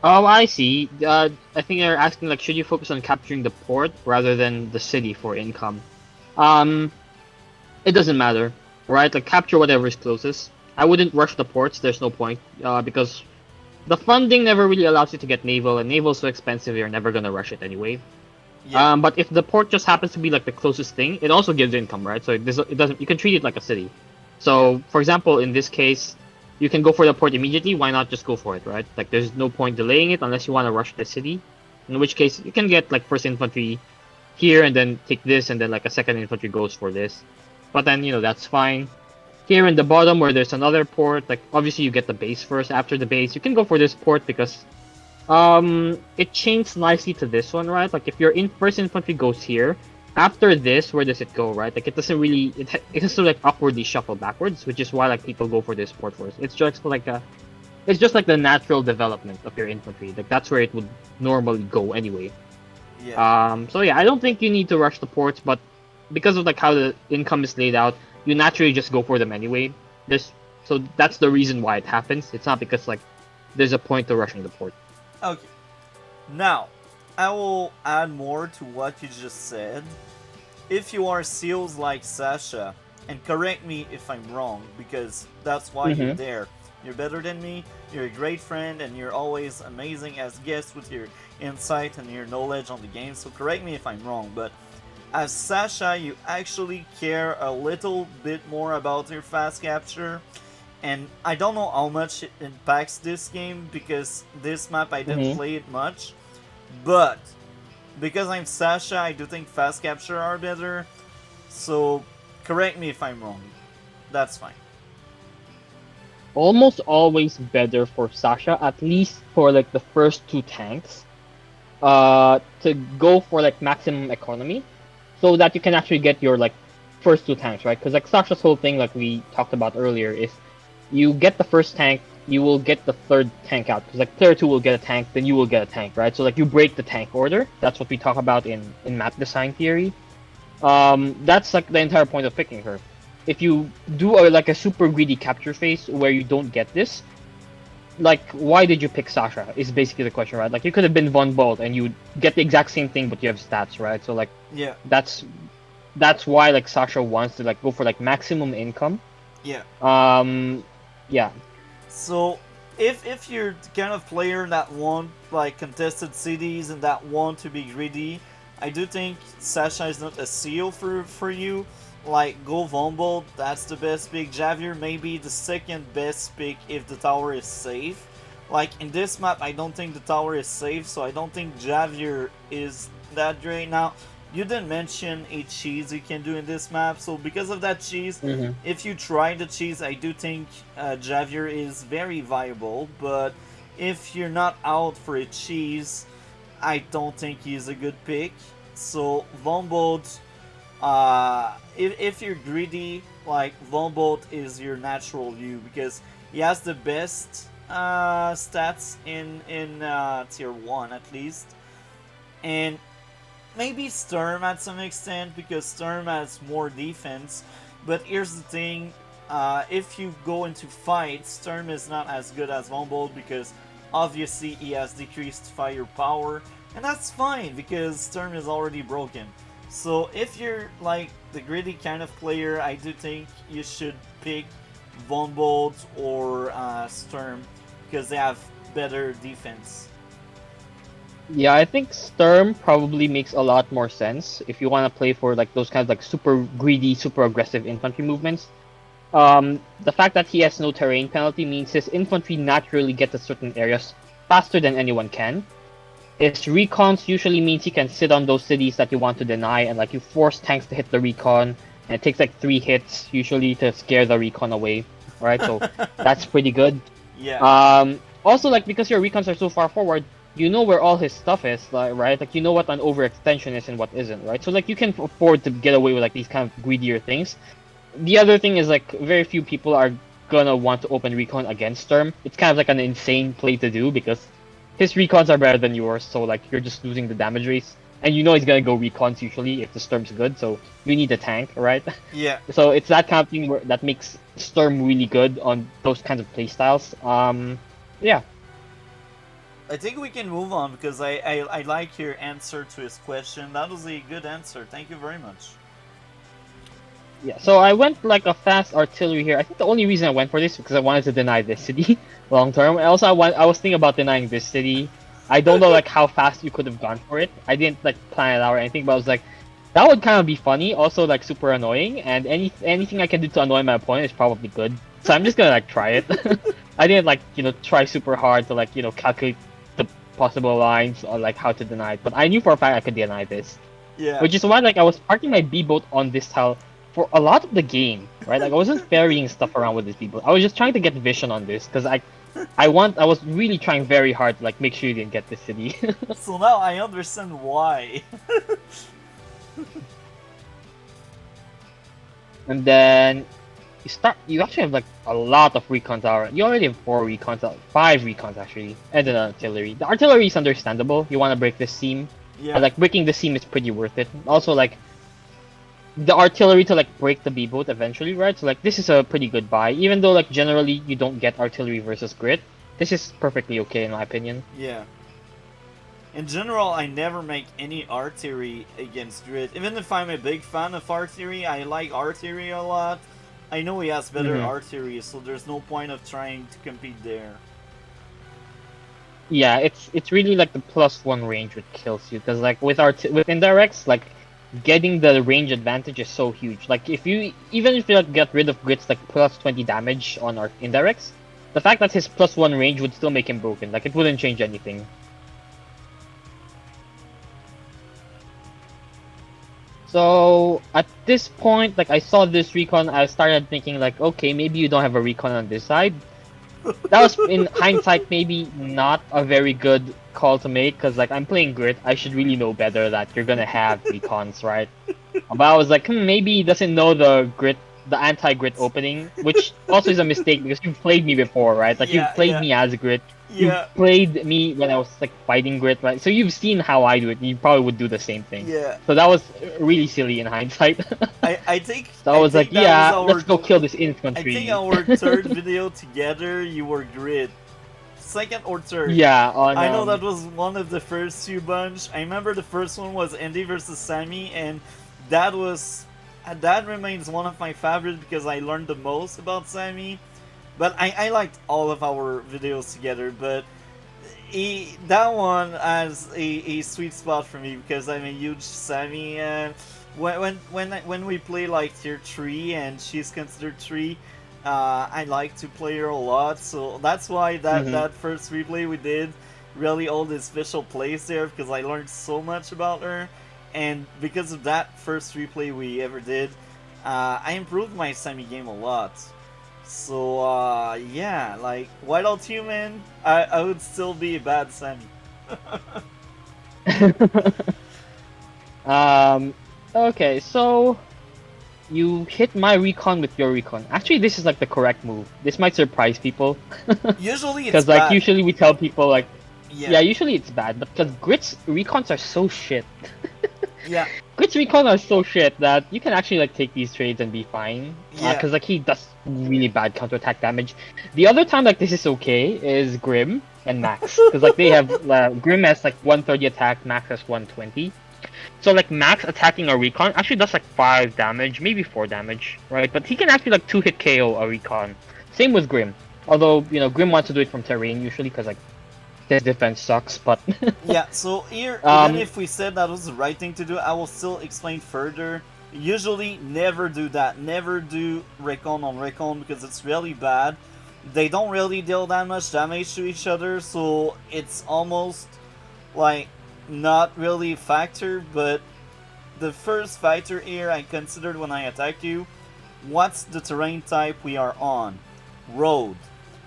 Oh, I see. I think they're asking like, should you focus on capturing the port rather than the city for income? Um, it doesn't matter, right? Like capture whatever is closest. I wouldn't rush the ports. There's no point, because the funding never really allows you to get naval, and naval's so expensive. You're never gonna rush it anyway. Yeah. But if the port just happens to be like the closest thing, it also gives income, right? So it doesn't. You can treat it like a city. So, for example, in this case, you can go for the port immediately. Why not just go for it, right? Like, there's no point delaying it unless you want to rush the city. In which case, you can get like first infantry here and then take this, and then like a second infantry goes for this. But then that's fine. Here in the bottom where there's another port, like obviously you get the base first. After the base, you can go for this port because it chains nicely to this one, right? Like if your first infantry goes here, after this, where does it go, right? Like it doesn't really, it has to like upwardly shuffle backwards, which is why like people go for this port first. It's just like the natural development of your infantry. Like that's where it would normally go anyway. Yeah. So yeah, I don't think you need to rush the ports, but because of like how the income is laid out, you naturally just go for them anyway. So that's the reason why it happens. It's not because like there's a point to rushing the port. Okay. Now, I will add more to what you just said. If you are seals like Sasha, and correct me if I'm wrong, because that's why you're there. You're better than me, you're a great friend, and you're always amazing as guests with your insight and your knowledge on the game, so correct me if I'm wrong, but as Sasha, you actually care a little bit more about your fast capture, and I don't know how much it impacts this game, because this map I didn't play it much, but because I'm Sasha, I do think fast capture are better, so correct me if I'm wrong. That's fine. Almost always better for Sasha, at least for like the first two tanks, to go for like maximum economy, so that you can actually get your like first two tanks, right? Because like Sasha's whole thing, like we talked about earlier, is you get the first tank, you will get the third tank out. Because like player two will get a tank, then you will get a tank, right? So like you break the tank order. That's what we talk about in map design theory. That's like the entire point of picking her. If you do like a super greedy capture phase where you don't get this, like why did you pick Sasha? Is basically the question, right? Like you could have been Von Bolt and you get the exact same thing, but you have stats, right? So like Yeah. that's why like Sasha wants to like go for like maximum income. Yeah. Yeah. So if you're the kind of player that want like contested cities and that want to be greedy, I do think Sasha is not a seal for you. Like, go Vombold, that's the best pick. Javier may be the second best pick if the tower is safe. Like, in this map, I don't think the tower is safe, so I don't think Javier is that great. Now, you didn't mention a cheese you can do in this map, so because of that cheese, if you try the cheese, I do think Javier is very viable, but if you're not out for a cheese, I don't think he's a good pick. So, Vombold, if you're greedy, like Vombolt is your natural view because he has the best stats in tier 1 at least, and maybe Sturm at some extent because Sturm has more defense. But here's the thing: if you go into fights, Sturm is not as good as Vombolt because obviously he has decreased firepower, and that's fine because Sturm is already broken. So if you're like the greedy kind of player, I do think you should pick Vombold or Sturm because they have better defense. Yeah, I think Sturm probably makes a lot more sense if you want to play for like those kinds of like super greedy, super aggressive infantry movements. The fact that he has no terrain penalty means his infantry naturally get to certain areas faster than anyone can. His recons usually means he can sit on those cities that you want to deny, and like you force tanks to hit the recon, and it takes like 3 hits usually to scare the recon away. Right, so that's pretty good. Yeah. Also, like because your recons are so far forward, you know where all his stuff is, like, right? Like you know what an overextension is and what isn't, right? So like you can afford to get away with like these kind of greedier things. The other thing is like very few people are gonna want to open recon against Sturm. It's kind of like an insane play to do because his recons are better than yours, so like you're just losing the damage race. And you know he's gonna go recons usually if the Sturm's good, so you need a tank, right? Yeah. So it's that kind of thing that makes Sturm really good on those kinds of playstyles. Yeah. I think we can move on because I like your answer to his question. That was a good answer. Thank you very much. Yeah, so I went like a fast artillery here. I think the only reason I went for this is because I wanted to deny this city long term. And also, I was thinking about denying this city. I don't know like how fast you could have gone for it. I didn't like plan it out or anything, but I was like, that would kind of be funny. Also, like super annoying, and anything I can do to annoy my opponent is probably good. So I'm just gonna like try it. I didn't like try super hard to like calculate the possible lines or like how to deny it, but I knew for a fact I could deny this. Yeah. Which is why like I was parking my B boat on this tile for a lot of the game, right? Like I wasn't ferrying stuff around with this B boat. I was just trying to get vision on this because I was really trying very hard to like make sure you didn't get the city. So now I understand why. And then you actually have like a lot of recon tower. You already have 4 recons, 5 recons actually, and then artillery. The artillery is understandable. You want to break the seam. Yeah. But like breaking the seam is pretty worth it. Also like the artillery to like break the B boat eventually, right? So like this is a pretty good buy. Even though like generally you don't get artillery versus grit, this is perfectly okay in my opinion. Yeah. In general, I never make any artillery against grit. Even if I'm a big fan of artillery, I like artillery a lot. I know he has better artillery, so there's no point of trying to compete there. Yeah, it's really like the +1 range which kills you, because like with indirects, like getting the range advantage is so huge. Like even if you like get rid of Grit's like +20 damage on our indirects, the fact that his +1 range would still make him broken. Like it wouldn't change anything. So at this point, like I saw this recon, I started thinking like, okay, maybe you don't have a recon on this side. That was in hindsight maybe not a very good call to make, because like I'm playing Grit, I should really know better that you're gonna have recons, right? But I was like, maybe he doesn't know the anti-Grit opening, which also is a mistake because you've played me before, right? Like you've played me as Grit. You played me when I was like fighting Grit, right? So you've seen how I do it. You probably would do the same thing. Yeah. So that was really silly in hindsight. I think. So I was like, yeah, let's go kill this infantry. I think our third video together, you were Grit. Second or third? Yeah. I know that was one of the first 2 bunch. I remember the first one was Andy versus Sammy, and that remains one of my favorites because I learned the most about Sammy. But I liked all of our videos together, but that one has a sweet spot for me because I'm a huge Sammy. When we play like tier 3 and she's considered 3, I like to play her a lot. So that's why that first replay we did really hold a special place there, because I learned so much about her. And because of that first replay we ever did, I improved my Sammy game a lot. So, yeah, like, Whiteout Human, I would still be a bad Sammy. Okay, so you hit my recon with your recon. Actually, this is like the correct move. This might surprise people. Usually it's because like usually we tell people like, yeah, usually it's bad, but because Grit's recons are so shit. Yeah. Grit's recon are so shit that you can actually like take these trades and be fine. Yeah. Because like he does really bad counterattack damage. The other time like this is okay is Grim and Max, because like they have Grim has like 130 attack, Max has 120. So like Max attacking a recon actually does like 5 damage, maybe 4 damage, right? But he can actually like 2-hit KO a recon. Same with Grim. Although Grim wants to do it from terrain usually because like his defense sucks, but yeah, so here, even if we said that was the right thing to do, I will still explain further. Usually, never do that. Never do recon on recon because it's really bad. They don't really deal that much damage to each other, so it's almost like not really a factor. But the first factor here I considered when I attack you, what's the terrain type we are on? Road.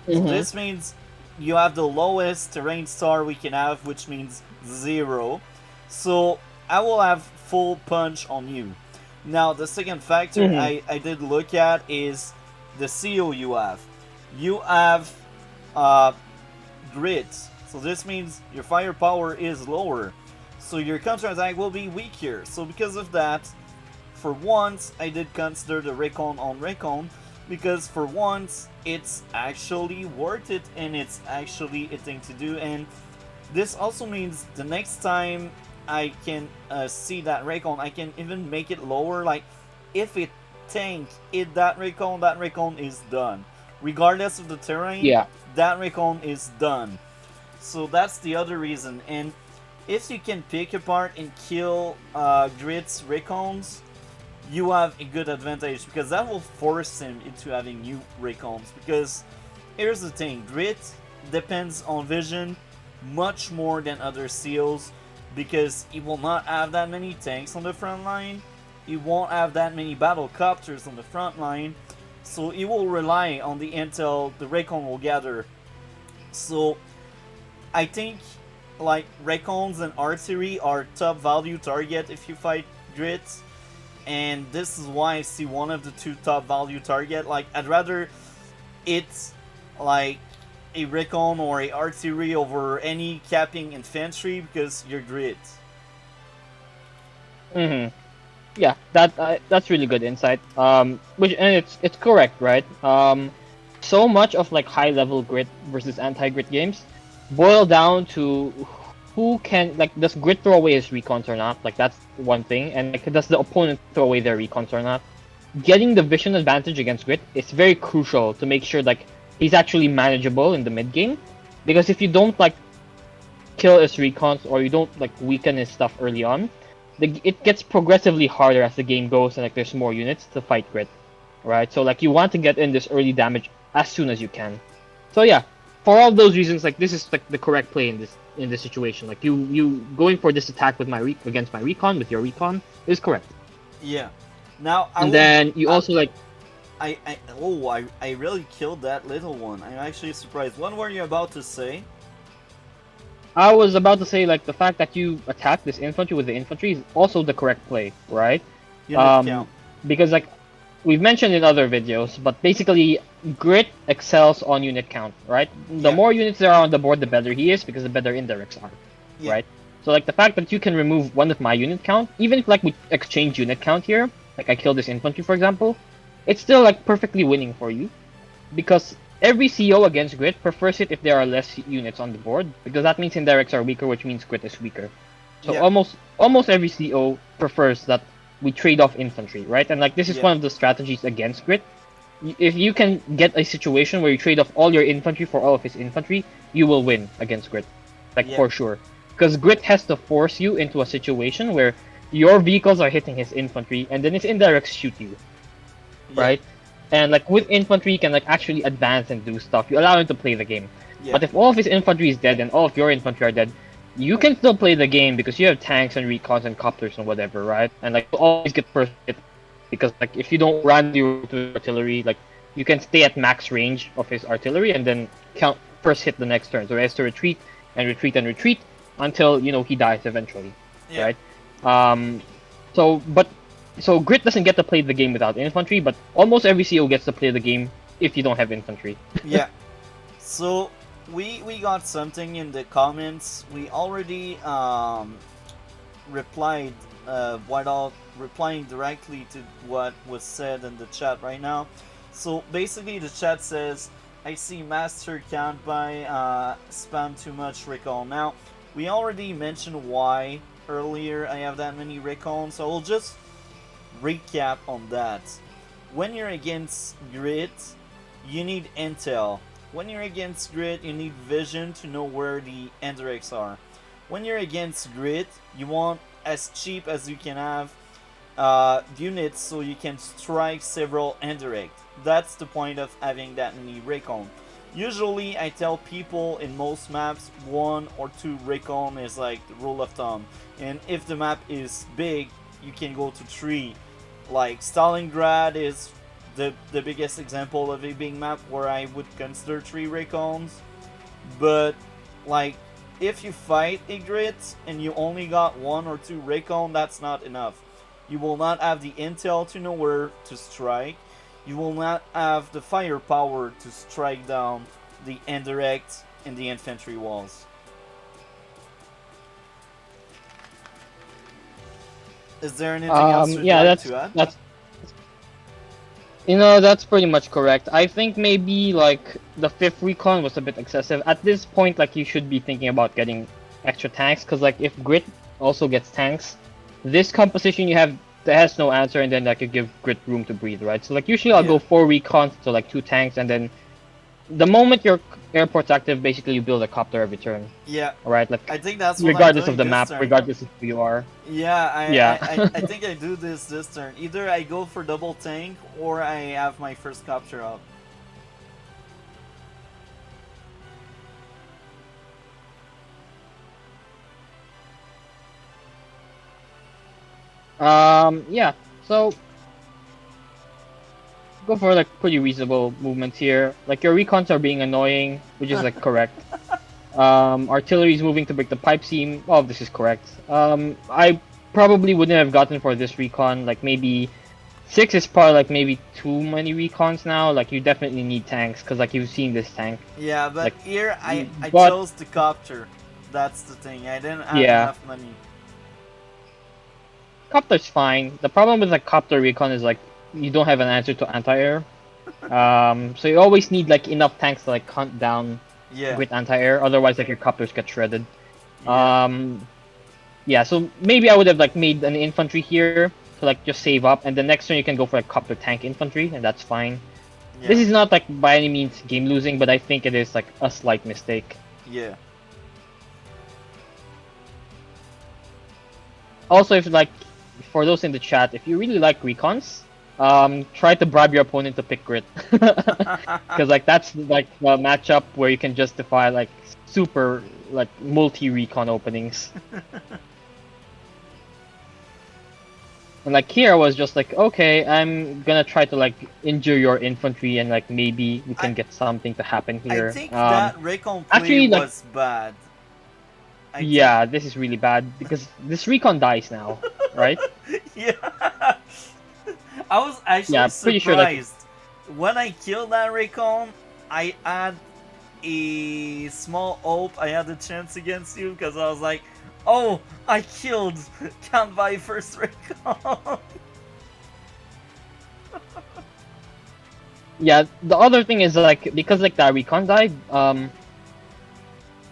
So this means you have the lowest terrain star we can have, which means 0. So I will have full punch on you. Now the second factor I did look at is the CO you have. You have grit. So this means your firepower is lower. So your counterattack will be weaker. So because of that, for once I did consider the recon on recon, because for once it's actually worth it and it's actually a thing to do. And This also means the next time I can see that recon, I can even make it lower. Like, if it tank hit that recon is done. Regardless of the terrain, Yeah. that recon is done. So that's the other reason. And if you can pick apart and kill Grit's recons, you have a good advantage because that will force him into having new recons. Because here's the thing, Grit depends on vision much more than other seals because he will not have that many tanks on the front line. He won't have that many battle copters on the front line. So he will rely on the intel the recon will gather. So I think like recons and artillery are top value target if you fight Grit. And this is why I see one of the two top value target. Like, I'd rather it's like a recon or a artillery over any capping infantry because you're Grit. Yeah, that's really good insight. Which and it's correct, right? So much of like high level Grit versus anti Grit games boil down to who can like does Grit throw away his recons or not? Like that's one thing, and like does the opponent throw away their recons or not? Getting the vision advantage against Grit is very crucial to make sure like he's actually manageable in the mid game, because if you don't like kill his recons or you don't like weaken his stuff early on, it gets progressively harder as the game goes and like there's more units to fight Grit, right? So like you want to get in this early damage as soon as you can. So yeah, for all those reasons, like this is like the correct play in this situation. Like you going for this attack with my against my recon with your recon is correct. Yeah. Now and then you also like I really killed that little one. I'm actually surprised. What were you about to say? I was about to say like the fact that you attack this infantry with the infantry is also the correct play, right? Unit count. Because like we've mentioned in other videos, but basically Grit excels on unit count, right? The more units there are on the board, the better he is because the better indirects are, right? So like the fact that you can remove one of my unit count, even if like we exchange unit count here, like I kill this infantry for example, it's still like perfectly winning for you because every CO against Grit prefers it if there are less units on the board because that means indirects are weaker, which means Grit is weaker. So almost every CO prefers that we trade off infantry, right? And like this is one of the strategies against Grit. If you can get a situation where you trade off all your infantry for all of his infantry, you will win against Grit, like for sure. Because Grit has to force you into a situation where your vehicles are hitting his infantry, and then his indirects shoot you, right? And like with infantry, you can like actually advance and do stuff. You allow him to play the game. But if all of his infantry is dead and all of your infantry are dead, you can still play the game because you have tanks and recons and copters and whatever, right? And like you always get first hit because like if you don't run your artillery, like you can stay at max range of his artillery and then count first hit the next turn. So he has to retreat and retreat and retreat until you know he dies eventually, right? So Grit doesn't get to play the game without infantry, but almost every CO gets to play the game if you don't have infantry. So we got something in the comments. We already replied while replying directly to what was said in the chat right now. So basically the chat says, I see Master kantbei spam too much recon. Now, we already mentioned why earlier I have that many recon, so we'll just recap on that. When you're against Grit, you need intel. When you're against Grit, you need vision to know where the indirects are. When you're against Grit, you want as cheap as you can have units so you can strike several indirect. That's the point of having that many recon. Usually I tell people in most maps 1 or 2 recon is like the rule of thumb, and if the map is big you can go to 3. Like Stalingrad is the biggest example of a big map where I would consider 3 recons. But like if you fight a Grit and you only got 1 or 2 recon, that's not enough. You will not have the intel to know where to strike. You will not have the firepower to strike down the indirect and the infantry walls. Is there anything else you'd like to add? That's pretty much correct. I think maybe like the 5th recon was a bit excessive. At this point, like you should be thinking about getting extra tanks, because like if Grit also gets tanks, this composition you have that has no answer, and then like you give Grit room to breathe, right? So like usually I'll Yeah. go 4 recons to like 2 tanks, and then the moment your airport's active, basically you build a copter every turn. Yeah. Alright, like I think that's what I'm regardless doing of the this map, turn. regardless of who you are. Yeah, Yeah. I think I do this turn. Either I go for double tank or I have my first capture up. Yeah. So go for like pretty reasonable movements here. Like your recons are being annoying, which is like correct. Artillery is moving to break the pipe seam. Oh, this is correct. I probably wouldn't have gotten for this recon. Like maybe 6 is probably like maybe too many recons now. Like you definitely need tanks because like you've seen this tank. Yeah, but Like, here I but- chose to capture. That's the thing. I didn't have Yeah. enough money. Copter's fine. The problem with like copter recon is like you don't have an answer to anti-air. So you always need like enough tanks to like hunt down Yeah. with anti-air. Otherwise, like your copters get shredded. Yeah. Yeah. So maybe I would have like made an infantry here to like just save up, and the next turn you can go for like copter tank infantry, and that's fine. Yeah. This is not like by any means game losing, but I think it is like a slight mistake. Yeah. Also, if like for those in the chat, if you really like recons, try to bribe your opponent to pick Grit, because like that's like a matchup where you can justify like super like multi recon openings. And like here I was just like, okay, I'm gonna try to like injure your infantry and like maybe we can get something to happen here. I think that recon play actually, like- was bad. I Yeah, this is really bad because this recon dies now, right? think- yeah. I was actually Yeah, pretty sure, like- surprised. When I killed that recon, I had a small hope I had a chance against you because I was like, oh, I killed kantbei first recon. Yeah, the other thing is like because like that recon died,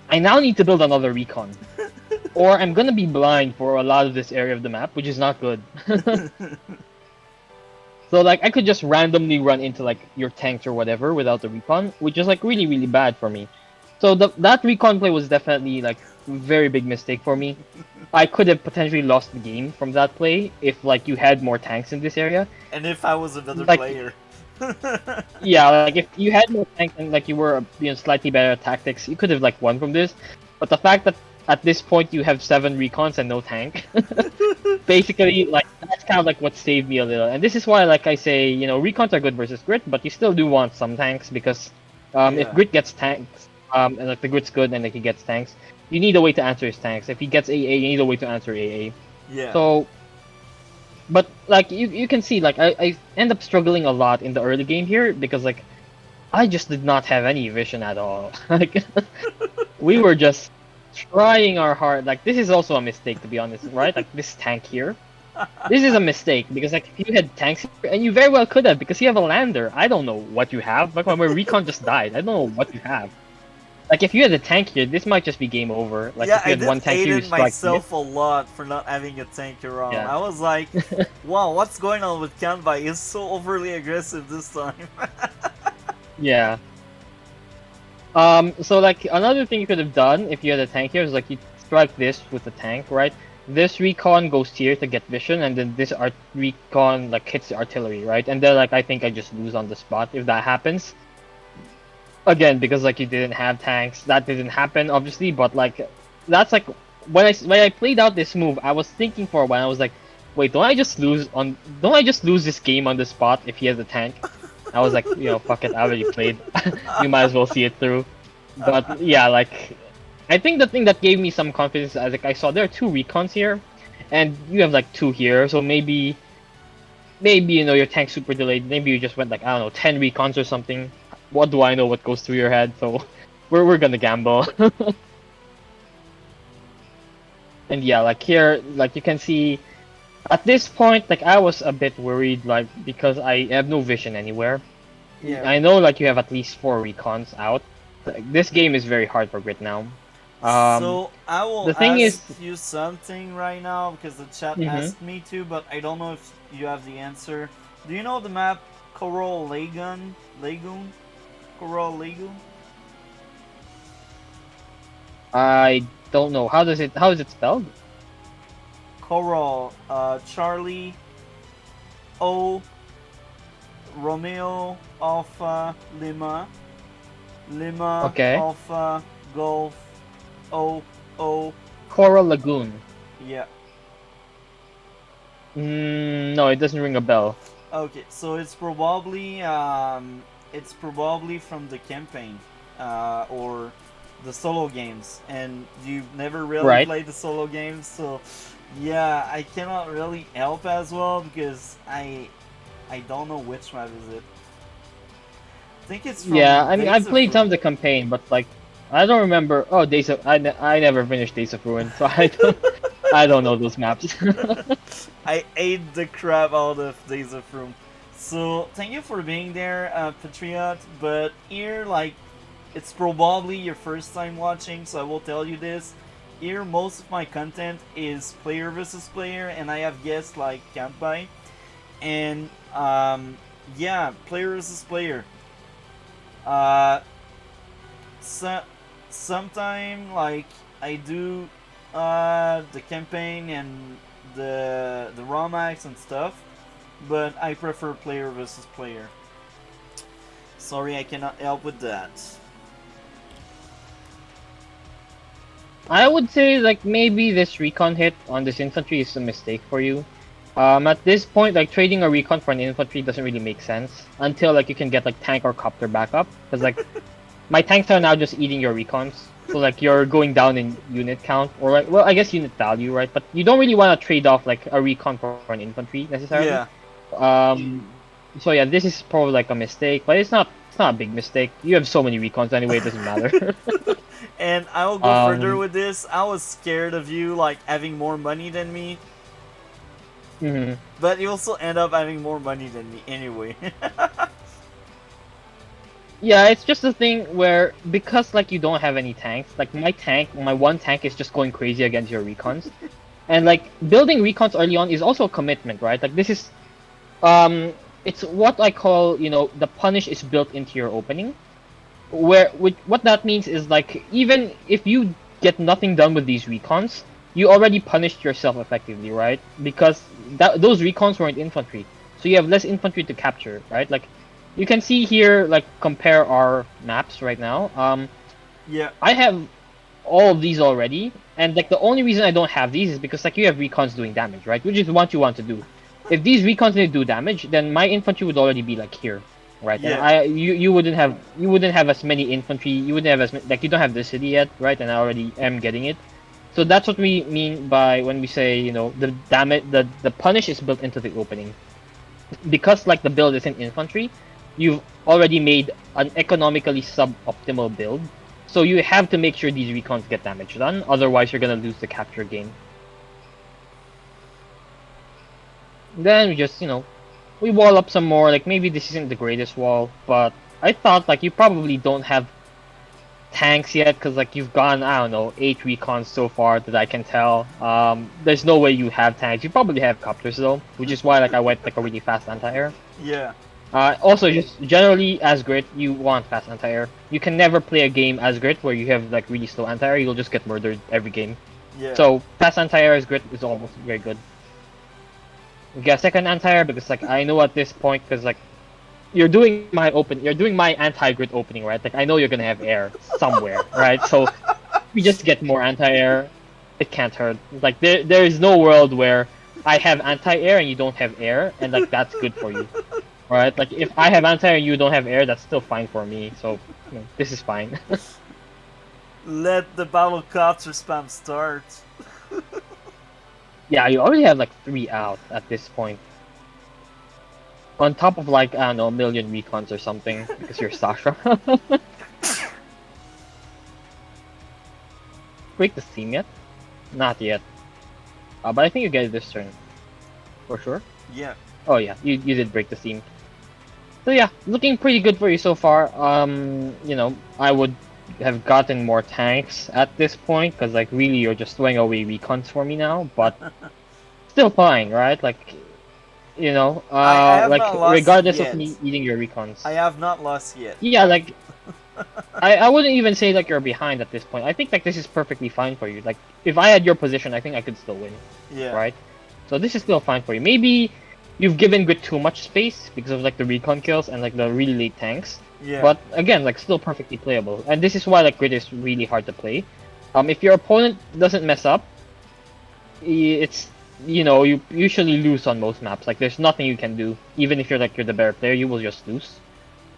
I now need to build another recon. Or I'm gonna be blind for a lot of this area of the map, which is not good. So like I could just randomly run into like your tanks or whatever without the recon, which is like really really bad for me. So that recon play was definitely like very big mistake for me. I could have potentially lost the game from that play if like you had more tanks in this area. And if I was a better Like- player. Yeah, like if you had more tanks and like you were slightly better at tactics, you could have like won from this. But the fact that at this point you have 7 recons and no tank, basically like that's kind of like what saved me a little. And this is why like I say, you know, recons are good versus Grit, but you still do want some tanks because Yeah. if Grit gets tanks, and like the Grit's good and like he gets tanks, you need a way to answer his tanks. If he gets AA, you need a way to answer AA. Yeah. So, but like you can see, like I end up struggling a lot in the early game here because like I just did not have any vision at all. Like we were just trying our hard. Like this is also a mistake to be honest, right? Like this tank here, this is a mistake because like if you had tanks here, and you very well could have because you have a lander. I don't know what you have. Like my recon just died. I don't know what you have. Like if you had a tank here, this might just be game over. Like yeah, if you I had one did tank here, you hated strike myself a lot for not having a tank around. Yeah. I was like, wow, what's going on with kantbei? He's so overly aggressive this time. Yeah. So like another thing you could have done if you had a tank here is like you strike this with the tank, right? This recon goes here to get vision, and then this recon like hits the artillery, right? And then like I think I just lose on the spot if that happens. Again, because like you didn't have tanks, that didn't happen obviously, but like that's like when I played out this move, I was thinking for a while. I was like, wait, don't I just lose this game on the spot if he has a tank? I was like, you know, fuck it, I already played. You might as well see it through. But yeah, like I think the thing that gave me some confidence is like I saw there are 2 recons here, and you have like 2 here, so maybe you know your tank's super delayed. Maybe you just went like I don't know 10 recons or something. What do I know what goes through your head? So we're gonna gamble. And yeah, like here, like you can see, at this point, like I was a bit worried, like because I have no vision anywhere. yeah. I know like you have at least 4 recons out. Like, this game is very hard for Grit now. Um, So I will the thing ask is, you something right now because the chat mhm. asked me to, but I don't know if you have the answer. Do you know the map Coral Lagoon? Lagoon? Coral Lagoon? I don't know how is it spelled? Coral, Charlie, O, Romeo, Alpha, Lima, Lima, Okay, Alpha, Golf, O, O, Coral Lagoon. yeah. No, it doesn't ring a bell. Okay, so it's probably from the campaign, or the solo games, and you've never really Right? played the solo games, so yeah, I cannot really help as well because I don't know which map is it. I think it's Yeah, from I mean, Days I've of played some of Ruin. the campaign, but like, I don't remember. Oh, I never finished Days of Ruin, so I don't know those maps. I ate the crap out of Days of Ruin. So thank you for being there, Patriot. But here, like, it's probably your first time watching, so I will tell you this. Here, most of my content is player versus player, and I have guests like kantbei, and yeah, player versus player. Uh, so, sometime like I do the campaign and the ROMAX and stuff, but I prefer player versus player. Sorry, I cannot help with that. I would say like maybe this recon hit on this infantry is a mistake for you. At this point, like trading a recon for an infantry doesn't really make sense until like you can get like tank or copter backup. Because like my tanks are now just eating your recons, so like you're going down in unit count or like well I guess unit value, right? But you don't really want to trade off like a recon for an infantry necessarily. Yeah, Um, so yeah, this is probably like a mistake, but it's not a big mistake. You have so many recons anyway, it doesn't matter. and I will go further um, with this. I was scared of you like having more money than me, mhm. but you also end up having more money than me anyway. Yeah, it's just a thing where because like you don't have any tanks, like my one tank is just going crazy against your recons, and like building recons early on is also a commitment, right? Like this is it's what I call the punish is built into your opening, where what that means is like even if you get nothing done with these recons, you already punished yourself effectively, right? Because those recons weren't infantry, so you have less infantry to capture, right? Like you can see here, like compare our maps right now. Yeah, I have all of these already, and like the only reason I don't have these is because like you have recons doing damage, right? Which is what you want to do. If these recons didn't do damage, then my infantry would already be like here, right? And yeah, you wouldn't have as many infantry. You wouldn't have like you don't have the city yet, right? And I already am getting it. So that's what we mean by when we say the damage the punish is built into the opening, because like the build isn't infantry. You've already made an economically suboptimal build, so you have to make sure these recons get damage done. Otherwise, you're gonna lose the capture game. Then we just we wall up some more. Like maybe this isn't the greatest wall, but I thought like you probably don't have tanks yet because like you've gone I don't know 8 recons so far that I can tell. There's no way you have tanks. You probably have copters though, which is why like I went like a really fast anti-air. yeah, Also, just generally as grit, you want fast anti-air. You can never play a game as grit where you have like really slow anti-air. You'll just get murdered every game. yeah. So fast anti-air as grit is almost very good. You get second anti-air because like I know at this point because like you're doing my anti-grit opening, right? Like I know you're gonna have air somewhere, right? So we just get more anti-air. It can't hurt. Like there is no world where I have anti-air and you don't have air, and like that's good for you. Right, like if I have anti and you don't have air, that's still fine for me. So this is fine. Let the battle copter spam start. Yeah, you already have like 3 out at this point. On top of like I don't know, a million recons or something because you're Sasha. Break the steam yet? Not yet. But I think you get it this turn for sure. Yeah, Oh yeah, you did break the steam. So yeah, looking pretty good for you so far. I would have gotten more tanks at this point, because like really you're just throwing away recons for me now, but still fine, right? Like, I have like not lost regardless of yet. me eating your recons. I have not lost yet. Yeah, like I wouldn't even say like you're behind at this point. I think like this is perfectly fine for you. Like if I had your position, I think I could still win, Yeah. right? So this is still fine for you. Maybe you've given Grit too much space because of like the recon kills and like the really late tanks. Yeah. But again, like still perfectly playable. And this is why like Grit is really hard to play. If your opponent doesn't mess up, it's you usually lose on most maps. Like there's nothing you can do. Even if you're the better player, you will just lose.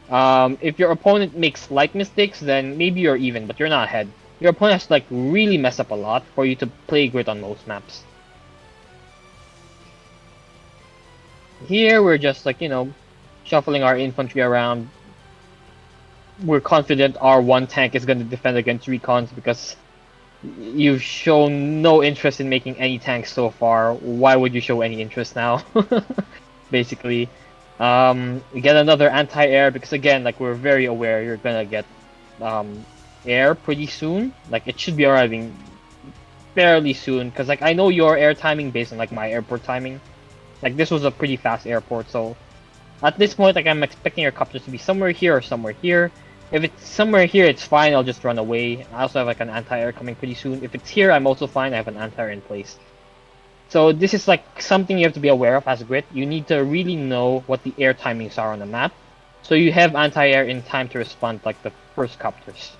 If your opponent makes slight mistakes, then maybe you're even, but you're not ahead. Your opponent has to like really mess up a lot for you to play Grit on most maps. Here we're just like shuffling our infantry around. We're confident our one tank is going to defend against recons because you've shown no interest in making any tanks so far. Why would you show any interest now? Basically. We get another anti-air because again, like we're very aware you're gonna get air pretty soon. Like it should be arriving fairly soon because like I know your air timing based on like my airport timing. Like this was a pretty fast airport, so at this point like I'm expecting your copters to be somewhere here or somewhere here. If it's somewhere here, it's fine. I'll just run away. I also have like an anti-air coming pretty soon. If it's here, I'm also fine. I have an anti-air in place. So this is like something you have to be aware of as Grit. You need to really know what the air timings are on the map, so you have anti-air in time to respond like the first copters.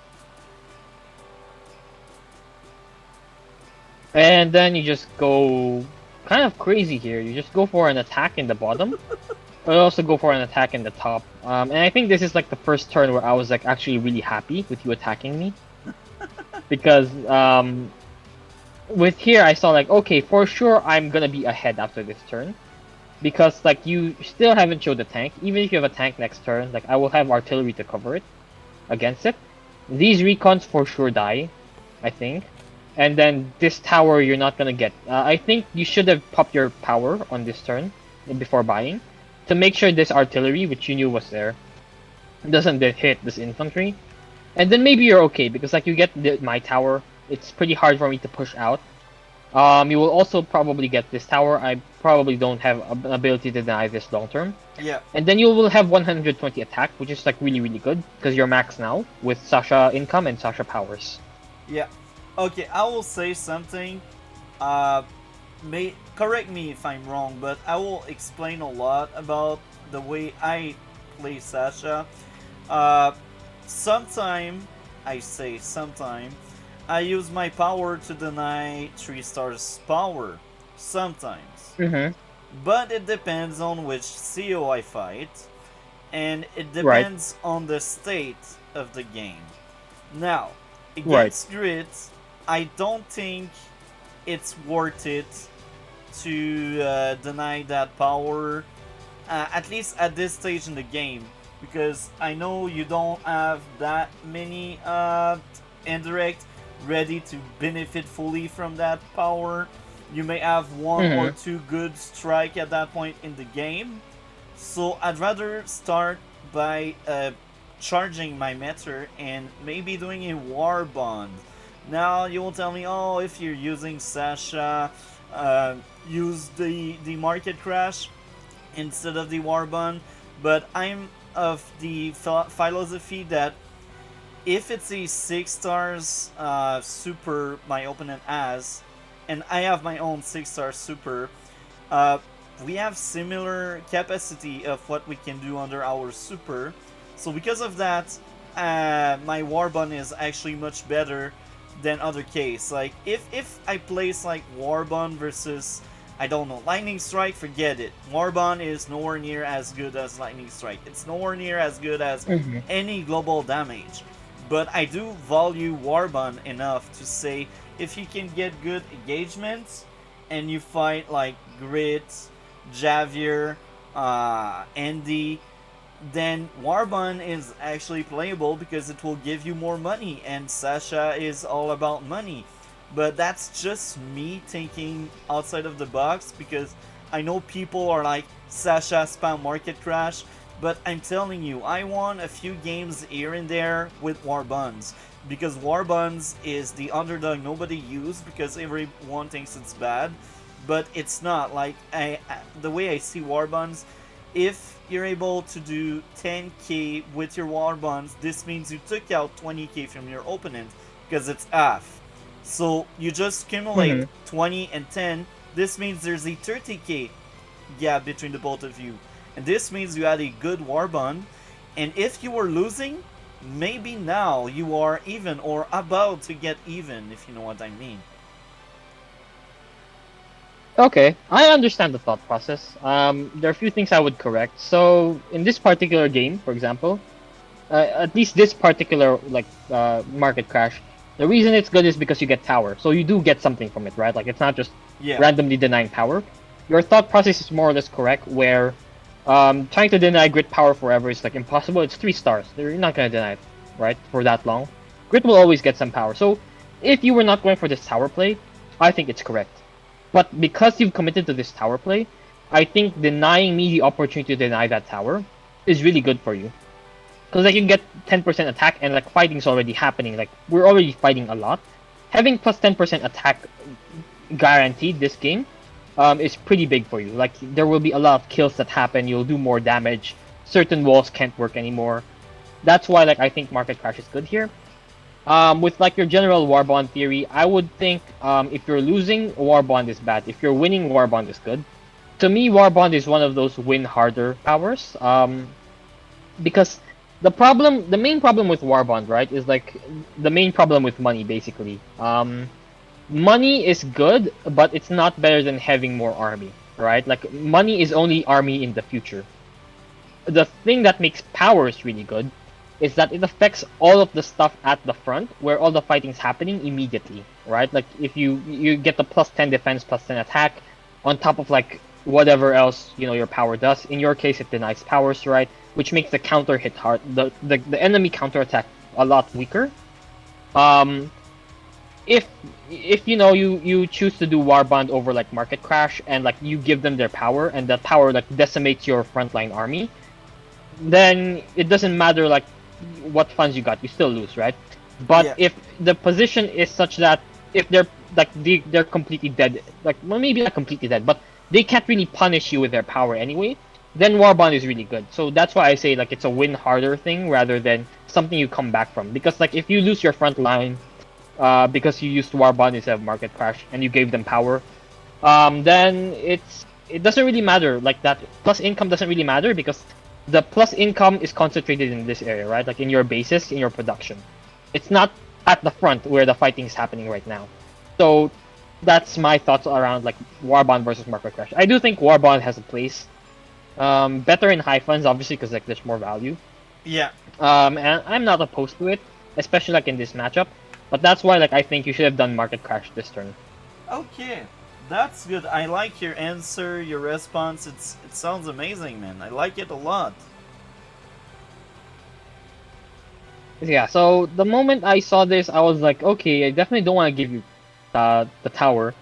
And then you just go kind of crazy here. You just go for an attack in the bottom. But also go for an attack in the top. And I think this is like the first turn where I was like actually really happy with you attacking me. Because with here I saw like, okay, for sure I'm gonna be ahead after this turn. Because like you still haven't showed the tank. Even if you have a tank next turn, like I will have artillery to cover it against it. These recons for sure die, I think. And then this tower you're not gonna get. I think you should have popped your power on this turn before buying, to make sure this artillery, which you knew was there, doesn't hit this infantry. And then maybe you're okay, because like you get my tower, it's pretty hard for me to push out. You will also probably get this tower. I probably don't have an ability to deny this long term. Yeah. And then you will have 120 attack, which is like really really good, because you're max now with Sasha income and Sasha powers. Yeah. Okay, I will say something. Correct me if I'm wrong, but I will explain a lot about the way I play Sasha. Sometime, I use my power to deny 3 stars power. Sometimes. Mm-hmm. But it depends on which CO I fight, and it Right. depends on the state of the game. Now, Right. against Grit, I don't think it's worth it to deny that power, at least at this stage in the game, because I know you don't have that many indirect ready to benefit fully from that power. You may have one or two good strike at that point in the game, so I'd rather start by charging my meter and maybe doing a war bond. Now you will tell me, oh, if you're using Sasha, use the market crash instead of the war bond. But I'm of the philosophy that if it's a 6 stars super my opponent has, and I have my own 6-star super, we have similar capacity of what we can do under our super. So because of that, my warband is actually much better than other case. Like if I place like warband versus, I don't know, lightning strike, forget it. Warband is nowhere near as good as lightning strike. It's nowhere near as good as any global damage. But I do value warband enough to say, if you can get good engagements and you fight like Grit, Javier, Andy, then Warband is actually playable because it will give you more money, and Sasha is all about money. But that's just me thinking outside of the box, because I know people are like, Sasha spam market crash, But I'm telling you, I won a few games here and there with Warbuns. Because Warbuns is the underdog nobody used because everyone thinks it's bad. But it's not. Like, the way I see Warbuns, if you're able to do 10k with your Warbuns, this means you took out 20k from your opponent because it's half. So you just accumulate Hmm. 20 and 10. This means there's a 30k gap between the both of you. And this means you had a good warband. And if you were losing, maybe now you are even or about to get even, if you know what I mean. Okay, I understand the thought process. There are a few things I would correct. So in this particular game, for example, at least this particular market crash, the reason it's good is because you get tower. So you do get something from it, right? Like it's not just Yeah. randomly denying power. Your thought process is more or less correct. Where trying to deny grit power forever is like impossible. It's 3 stars. You're not gonna deny it, right, for that long. Grit will always get some power. So if you were not going for this tower play, I think it's correct. But because you've committed to this tower play, I think denying me the opportunity to deny that tower is really good for you. Because like you get 10% attack and like fighting's already happening. Like we're already fighting a lot. Having plus 10% attack guaranteed this game is pretty big for you. Like there will be a lot of kills that happen. You'll do more damage. Certain walls can't work anymore. That's why like I think Market Crash is good here. With like your general Warbond theory, I would think if you're losing, Warbond is bad. If you're winning, Warbond is good. To me, Warbond is one of those win harder powers. Because the main problem with Warbond, right, is like the main problem with money, basically. Money is good, but it's not better than having more army, right? Like money is only army in the future. The thing that makes powers really good is that it affects all of the stuff at the front where all the fighting's happening immediately, right? Like if you get the plus 10 defense, plus 10 attack on top of like whatever else, you know, your power does. In your case, it denies powers, right? Which makes the counter hit hard, the enemy counter attack a lot weaker. Um, if you know you choose to do Warband over like Market Crash and like you give them their power and that power like decimates your frontline army, then it doesn't matter like what funds you got, you still lose, right? But Yeah. if the position is such that if they're like they're completely dead, like well, maybe not completely dead, but they can't really punish you with their power anyway, then Warbond is really good. So that's why I say like it's a win harder thing rather than something you come back from. Because like if you lose your front line, because you used Warbond instead of Market Crash and you gave them power, then it doesn't really matter. Like that plus income doesn't really matter because the plus income is concentrated in this area, right? Like in your bases, in your production. It's not at the front where the fighting is happening right now. So that's my thoughts around like Warbond versus Market Crash. I do think Warbond has a place. Better in high funds, obviously, because like there's more value. Yeah. And I'm not opposed to it, especially like in this matchup. But that's why like I think you should have done Market Crash this turn. Okay. That's good. I like your answer, your response. It sounds amazing, man. I like it a lot. Yeah, so the moment I saw this, I was like, okay, I definitely don't want to give you the tower.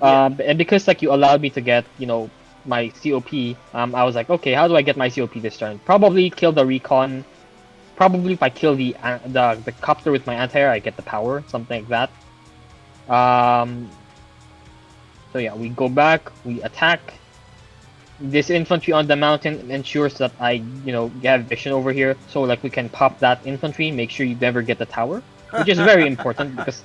Yeah. And because like you allowed me to get, you know, my COP, I was like, okay, how do I get my COP this turn? Probably kill the recon. Probably if I kill the copter with my anti-air, I get the power, something like that. So yeah, we go back, we attack. This infantry on the mountain ensures that I, you know, have vision over here. So like we can pop that infantry, make sure you never get the tower, which is very important because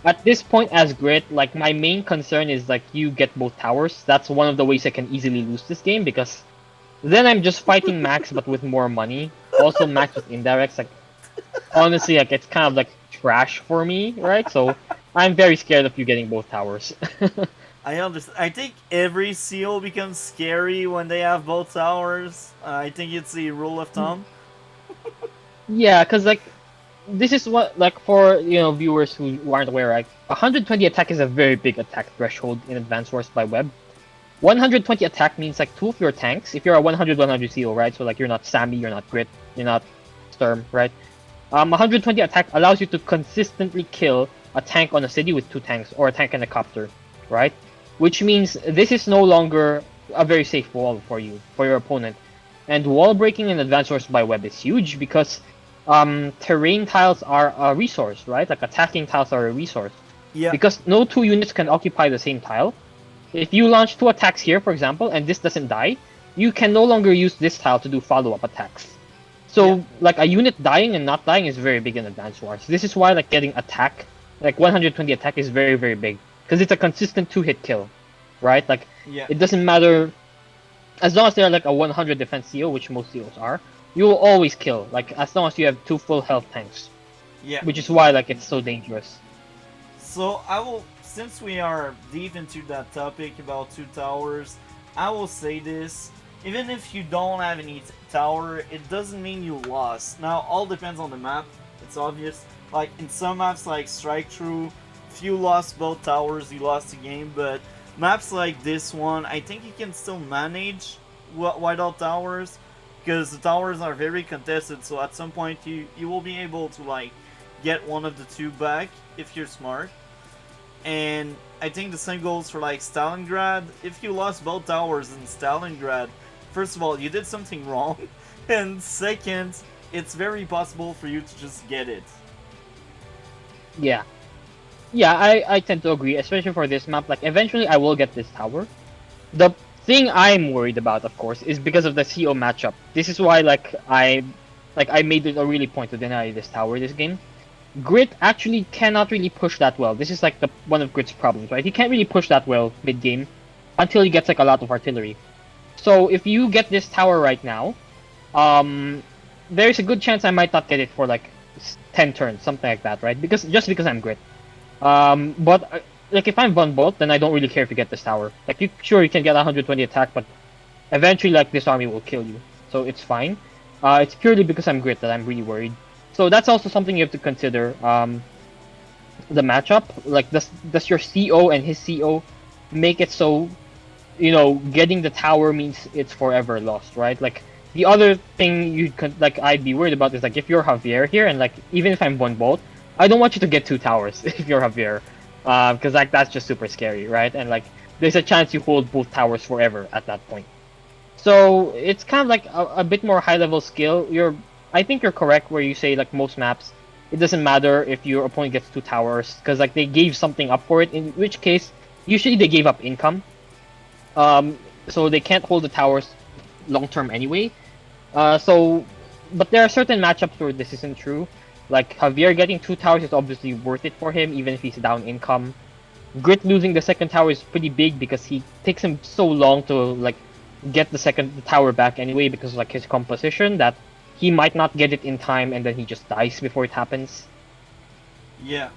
at this point as Grit, like my main concern is like you get both towers. That's one of the ways I can easily lose this game because then I'm just fighting max but with more money. Also max with indirects. Like honestly, like it's kind of like trash for me, right? So I'm very scared of you getting both towers. I understand. I think every seal becomes scary when they have both towers. I think it's the rule of thumb. Yeah, because like this is what like for you know viewers who aren't aware, like 120 attack is a very big attack threshold in Advanced Wars by Web. 120 attack means like 2 of your tanks. If you're a 100 seal, right? So like you're not Sammy, you're not Grit, you're not Sturm, right? 120 attack allows you to consistently kill a tank on a city with 2 tanks or a tank and a copter, right? Which means this is no longer a very safe wall for you, for your opponent. And wall breaking in Advanced Wars by Web is huge because terrain tiles are a resource, right? Like attacking tiles are a resource. Yeah. Because no two units can occupy the same tile. If you launch two attacks here, for example, and this doesn't die, you can no longer use this tile to do follow-up attacks. So, Yeah. like, a unit dying and not dying is very big in Advanced Wars. This is why, like, getting attack, like 120 attack is very, very big. Because it's a consistent two-hit kill, right? Like, Yeah. it doesn't matter, as long as they're like a 100 defense CO, which most COs are, you will always kill, like, as long as you have two full health tanks. Yeah. Which is why, like, it's so dangerous. So I will, since we are deep into that topic about two towers, I will say this: even if you don't have any tower, it doesn't mean you lost. Now, all depends on the map. It's obvious. Like in some maps, like Strike Through, if you lost both towers, you lost the game. But maps like this one, I think you can still manage whiteout towers because the towers are very contested. So at some point, you will be able to like get one of the two back if you're smart. And I think the same goes for like Stalingrad. If you lost both towers in Stalingrad, first of all, you did something wrong, and second, it's very possible for you to just get it. Yeah. Yeah, I tend to agree, especially for this map. Like, eventually I will get this tower. The thing I'm worried about, of course, is because of the CO matchup. This is why, I made it a really point to deny this tower this game. Grit actually cannot really push that well. This is like one of Grit's problems, right? He can't really push that well mid-game until he gets like a lot of artillery. So if you get this tower right now, there's a good chance I might not get it for like 10 turns, something like that, right? Just because I'm Grit. But like if I'm Von Bolt, then I don't really care if you get this tower. Like you can get 120 attack, but eventually like this army will kill you, so it's fine. It's purely because I'm Grit that I'm really worried. So that's also something you have to consider. The matchup, like does your CO and his CO make it so, getting the tower means it's forever lost, right? Like the other thing I'd be worried about is like if you're Javier here, and like even if I'm Von Bolt, I don't want you to get two towers if you're Javier, because like that's just super scary, right? And like there's a chance you hold both towers forever at that point. So it's kind of like a bit more high level skill. I think you're correct where you say like most maps, it doesn't matter if your opponent gets two towers because like they gave something up for it. In which case, usually they gave up income, so they can't hold the towers long term anyway. But there are certain matchups where this isn't true. Like Javier getting two towers is obviously worth it for him, even if he's down income. Grit losing the second tower is pretty big because he takes him so long to like get the tower back anyway because of like his composition that he might not get it in time and then he just dies before it happens. Yeah.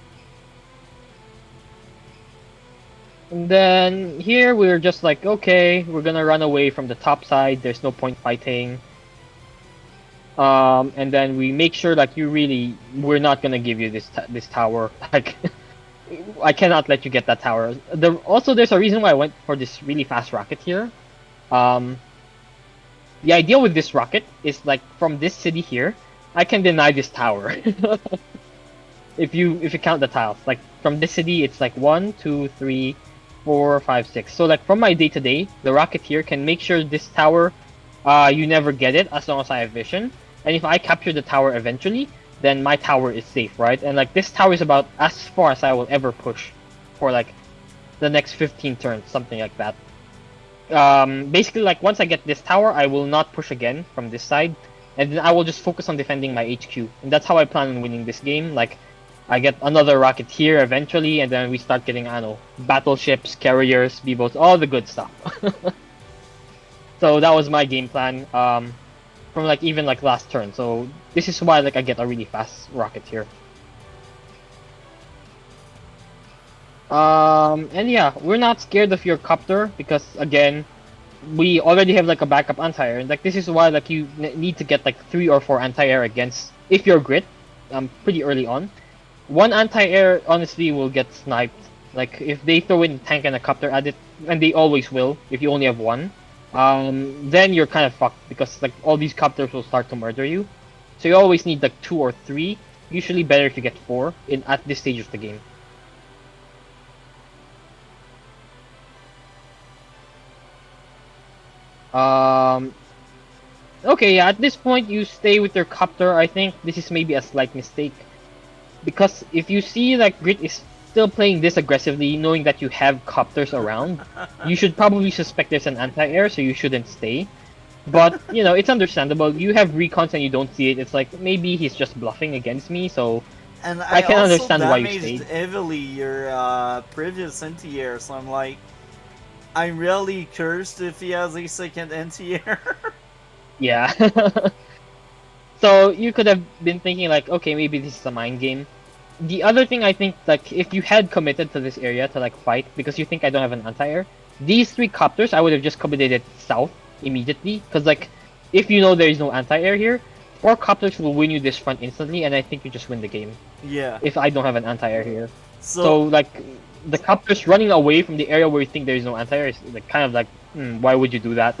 And then here we're just like, okay, we're gonna run away from the top side. There's no point fighting. And then we make sure like we're not gonna give you this tower. Like, I cannot let you get that tower. There's a reason why I went for this really fast rocket here. The idea with this rocket is like from this city here, I can deny this tower. if you count the tiles, like from this city, it's like 1, 2, 3, 4, 5, 6. So like from my day to day, the rocket here can make sure this tower, you never get it as long as I have vision. And if I capture the tower eventually, then my tower is safe, right? And like this tower is about as far as I will ever push for like the next 15 turns, something like that. Basically, like once I get this tower, I will not push again from this side, and then I will just focus on defending my HQ. And that's how I plan on winning this game. Like, I get another rocket here eventually, and then we start getting, I don't know, battleships, carriers, B-boats, all the good stuff. So that was my game plan from like even like last turn. So this is why like I get a really fast rocket here. And yeah, we're not scared of your copter because again, we already have like a backup anti-air, and like this is why like you need to get like 3 or 4 anti-air against if you're Grit, pretty early on. One anti-air honestly will get sniped. Like if they throw in a tank and a copter at it, and they always will if you only have one, then you're kind of fucked because like all these copters will start to murder you. So you always need like 2 or 3. Usually better if you get 4 at this stage of the game. Okay, yeah, at this point you stay with your copter. I think this is maybe a slight mistake. Because if you see like Grit is still playing this aggressively, knowing that you have copters around, you should probably suspect there's an anti-air, so you shouldn't stay. But, you know, it's understandable. You have recons and you don't see it. It's like, maybe he's just bluffing against me, so And I I can also understand why you damaged stayed. heavily your previous anti-air, so I'm like, I'm really cursed if he has a second anti-air. Yeah. So you could have been thinking like, okay, maybe this is a mind game. The other thing I think, like, if you had committed to this area to like fight because you think I don't have an anti-air, these three copters I would have just committed it south immediately. Because like, if you know there is no anti-air here, 4 copters will win you this front instantly, and I think you just win the game. Yeah. If I don't have an anti-air here, So so like, the copters running away from the area where you think there is no anti-air is like kind of like, why would you do that?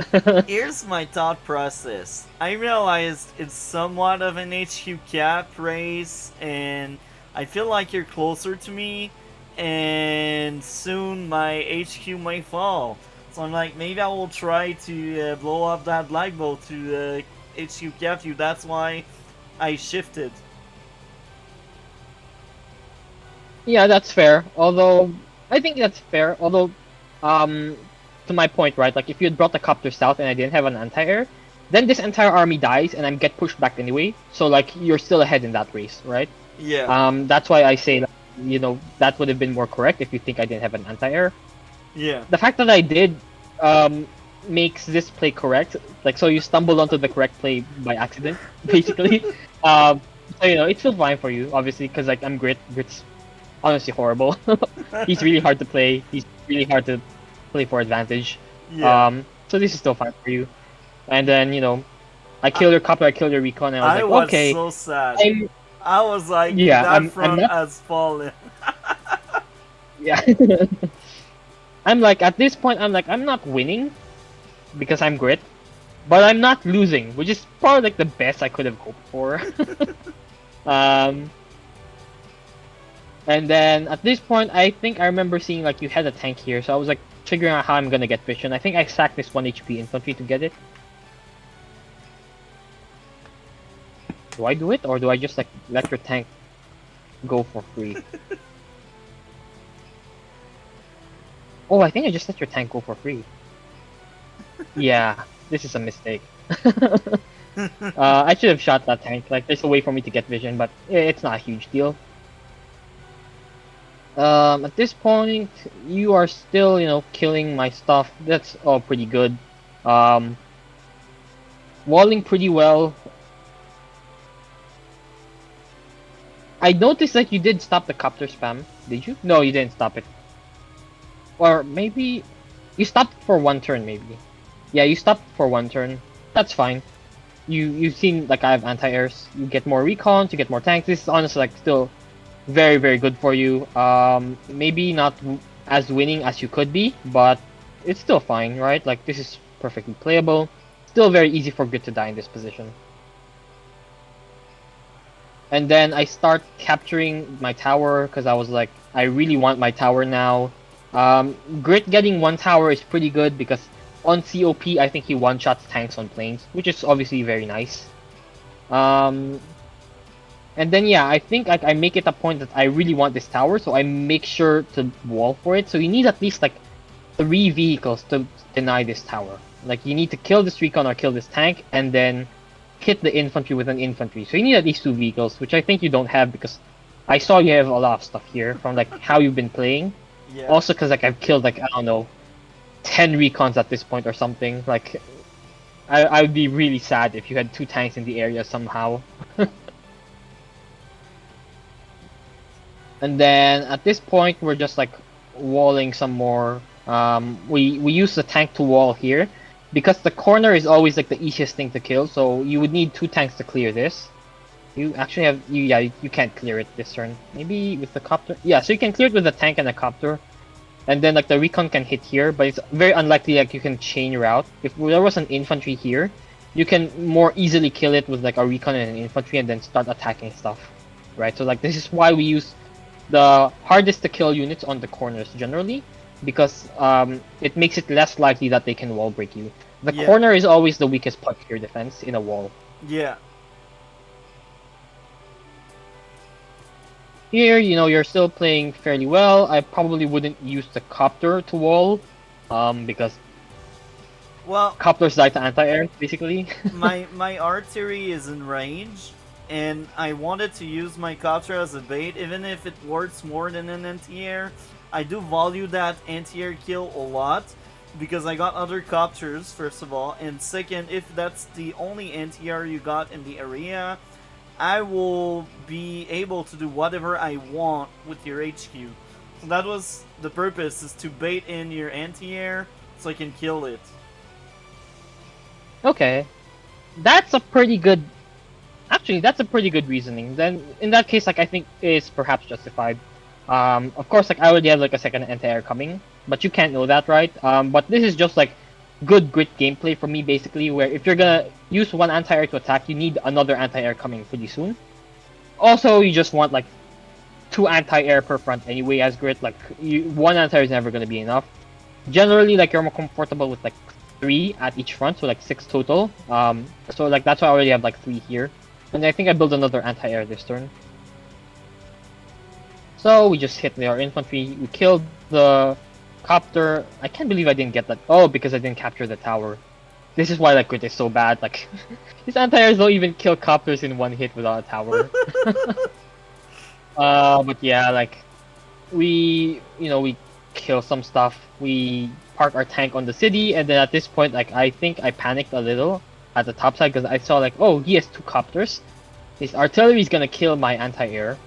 here's my thought process. I realized it's somewhat of an HQ cap race, and I feel like you're closer to me, and soon my HQ might fall. So I'm like, maybe I will try to blow up that black bolt to HQ cap you. That's why I shifted. Yeah, that's fair. Although I think that's fair. Although, um, to my point, right? Like if you had brought the copter south and I didn't have an anti-air, then this entire army dies and I get pushed back anyway. So like you're still ahead in that race, right? Yeah. That's why I say that, you know, that would have been more correct if you think I didn't have an anti-air. Yeah. The fact that I did, makes this play correct. Like so, you stumbled onto the correct play by accident, basically. So you know, it's still fine for you, obviously, because like I'm Grit. Grit's honestly horrible. He's really hard to play. He's really hard to play for advantage. Yeah. So this is still fine for you. And then, you know, I killed your copper, I killed your recon, and I was I like, was okay, so sad. I'm I was like, yeah, that I'm front not has fallen. yeah. I'm like at this point I'm like I'm not winning because I'm Grit, but I'm not losing, which is probably like the best I could have hoped for. um And then at this point, I think I remember seeing like you had a tank here, so I was like figuring out how I'm gonna get vision. I think I sacked this 1 HP infantry to get it. Do I do it, or do I just like let your tank go for free? Oh, I think I just let your tank go for free. Yeah, this is a mistake. I should have shot that tank. Like, there's a way for me to get vision, but it's not a huge deal. At this point, you are still, you know, killing my stuff. That's all pretty good. Walling pretty well. I noticed that you did stop the copter spam. Did you? No, you didn't stop it. Or maybe you stopped for 1 turn, maybe. Yeah, you stopped for 1 turn. That's fine. You've seen like I have anti-airs. You get more recons, you get more tanks. This is honestly like still very, very good for you. Maybe not as winning as you could be, but it's still fine, right? Like, this is perfectly playable. Still very easy for Grit to die in this position. And then I start capturing my tower, because I was like, I really want my tower now. Grit getting 1 tower is pretty good, because on COP, I think he one-shots tanks on planes, which is obviously very nice. And then yeah, I think like I make it a point that I really want this tower, so I make sure to wall for it. So you need at least like 3 vehicles to deny this tower. Like you need to kill this recon or kill this tank, and then hit the infantry with an infantry. So you need at least 2 vehicles, which I think you don't have because I saw you have a lot of stuff here from like how you've been playing. Yeah. Also because like I've killed like I don't know 10 recons at this point or something. Like I would be really sad if you had 2 tanks in the area somehow. And then at this point, we're just like walling some more. We use the tank to wall here because the corner is always like the easiest thing to kill. So you would need 2 tanks to clear this. You actually have you can't clear it this turn. Maybe with the copter. Yeah, so you can clear it with a tank and a copter, and then like the recon can hit here, but it's very unlikely like you can chain route. If there was an infantry here, you can more easily kill it with like a recon and an infantry, and then start attacking stuff, right? So like this is why we use the hardest to kill units on the corners generally, because it makes it less likely that they can wall break you. The Yeah. corner is always the weakest part of your defense in a wall. Yeah. Here, you're still playing fairly well. I probably wouldn't use the copter to wall, because Well, copters die to anti-air, basically. my artillery is in range, and I wanted to use my copter as a bait, even if it works more than an anti-air. I do value that anti-air kill a lot, because I got other copters, first of all, and second, if that's the only anti-air you got in the area, I will be able to do whatever I want with your HQ. So that was the purpose, is to bait in your anti-air so I can kill it. Okay, that's a pretty good. Actually, that's a pretty good reasoning. Then, in that case, like I think is perhaps justified. Of course, like I already have like a second anti-air coming, but you can't know that, right? But this is just like good grit gameplay for me, basically, where if you're gonna use one anti-air to attack, you need another anti-air coming pretty soon. Also, you just want like two anti-air per front anyway as grit. Like one anti-air is never gonna be enough. Generally, like you're more comfortable with like 3 at each front, so like 6 total. So like that's why I already have like 3 here, and I think I build another anti-air this turn. So we just hit our infantry. We killed the copter. I can't believe I didn't get that. Oh, because I didn't capture the tower. This is why that grid is so bad. Like these anti-airs don't even kill copters in one hit without a tower. But yeah, like we kill some stuff. We park our tank on the city, and then at this point, like I think I panicked a little at the top side because I saw like, oh, he has 2 copters. His artillery is gonna kill my anti-air,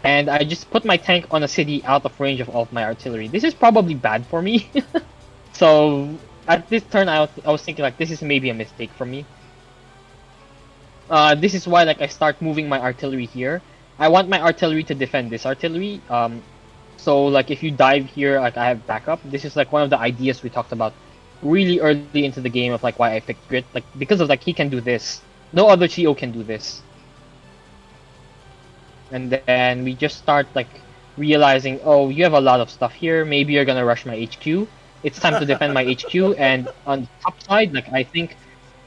and I just put my tank on a city out of range of all of my artillery. This is probably bad for me. So at this turn, I was thinking like this is maybe a mistake for me. This is why like I start moving my artillery here. I want my artillery to defend this artillery. So like if you dive here, like I have backup. This is like one of the ideas we talked about really early into the game of like why I picked Grit. Like because of like he can do this. No other Chio can do this. And then we just start like realizing, oh, you have a lot of stuff here. Maybe you're gonna rush my HQ. It's time to defend my HQ. And on the top side, like I think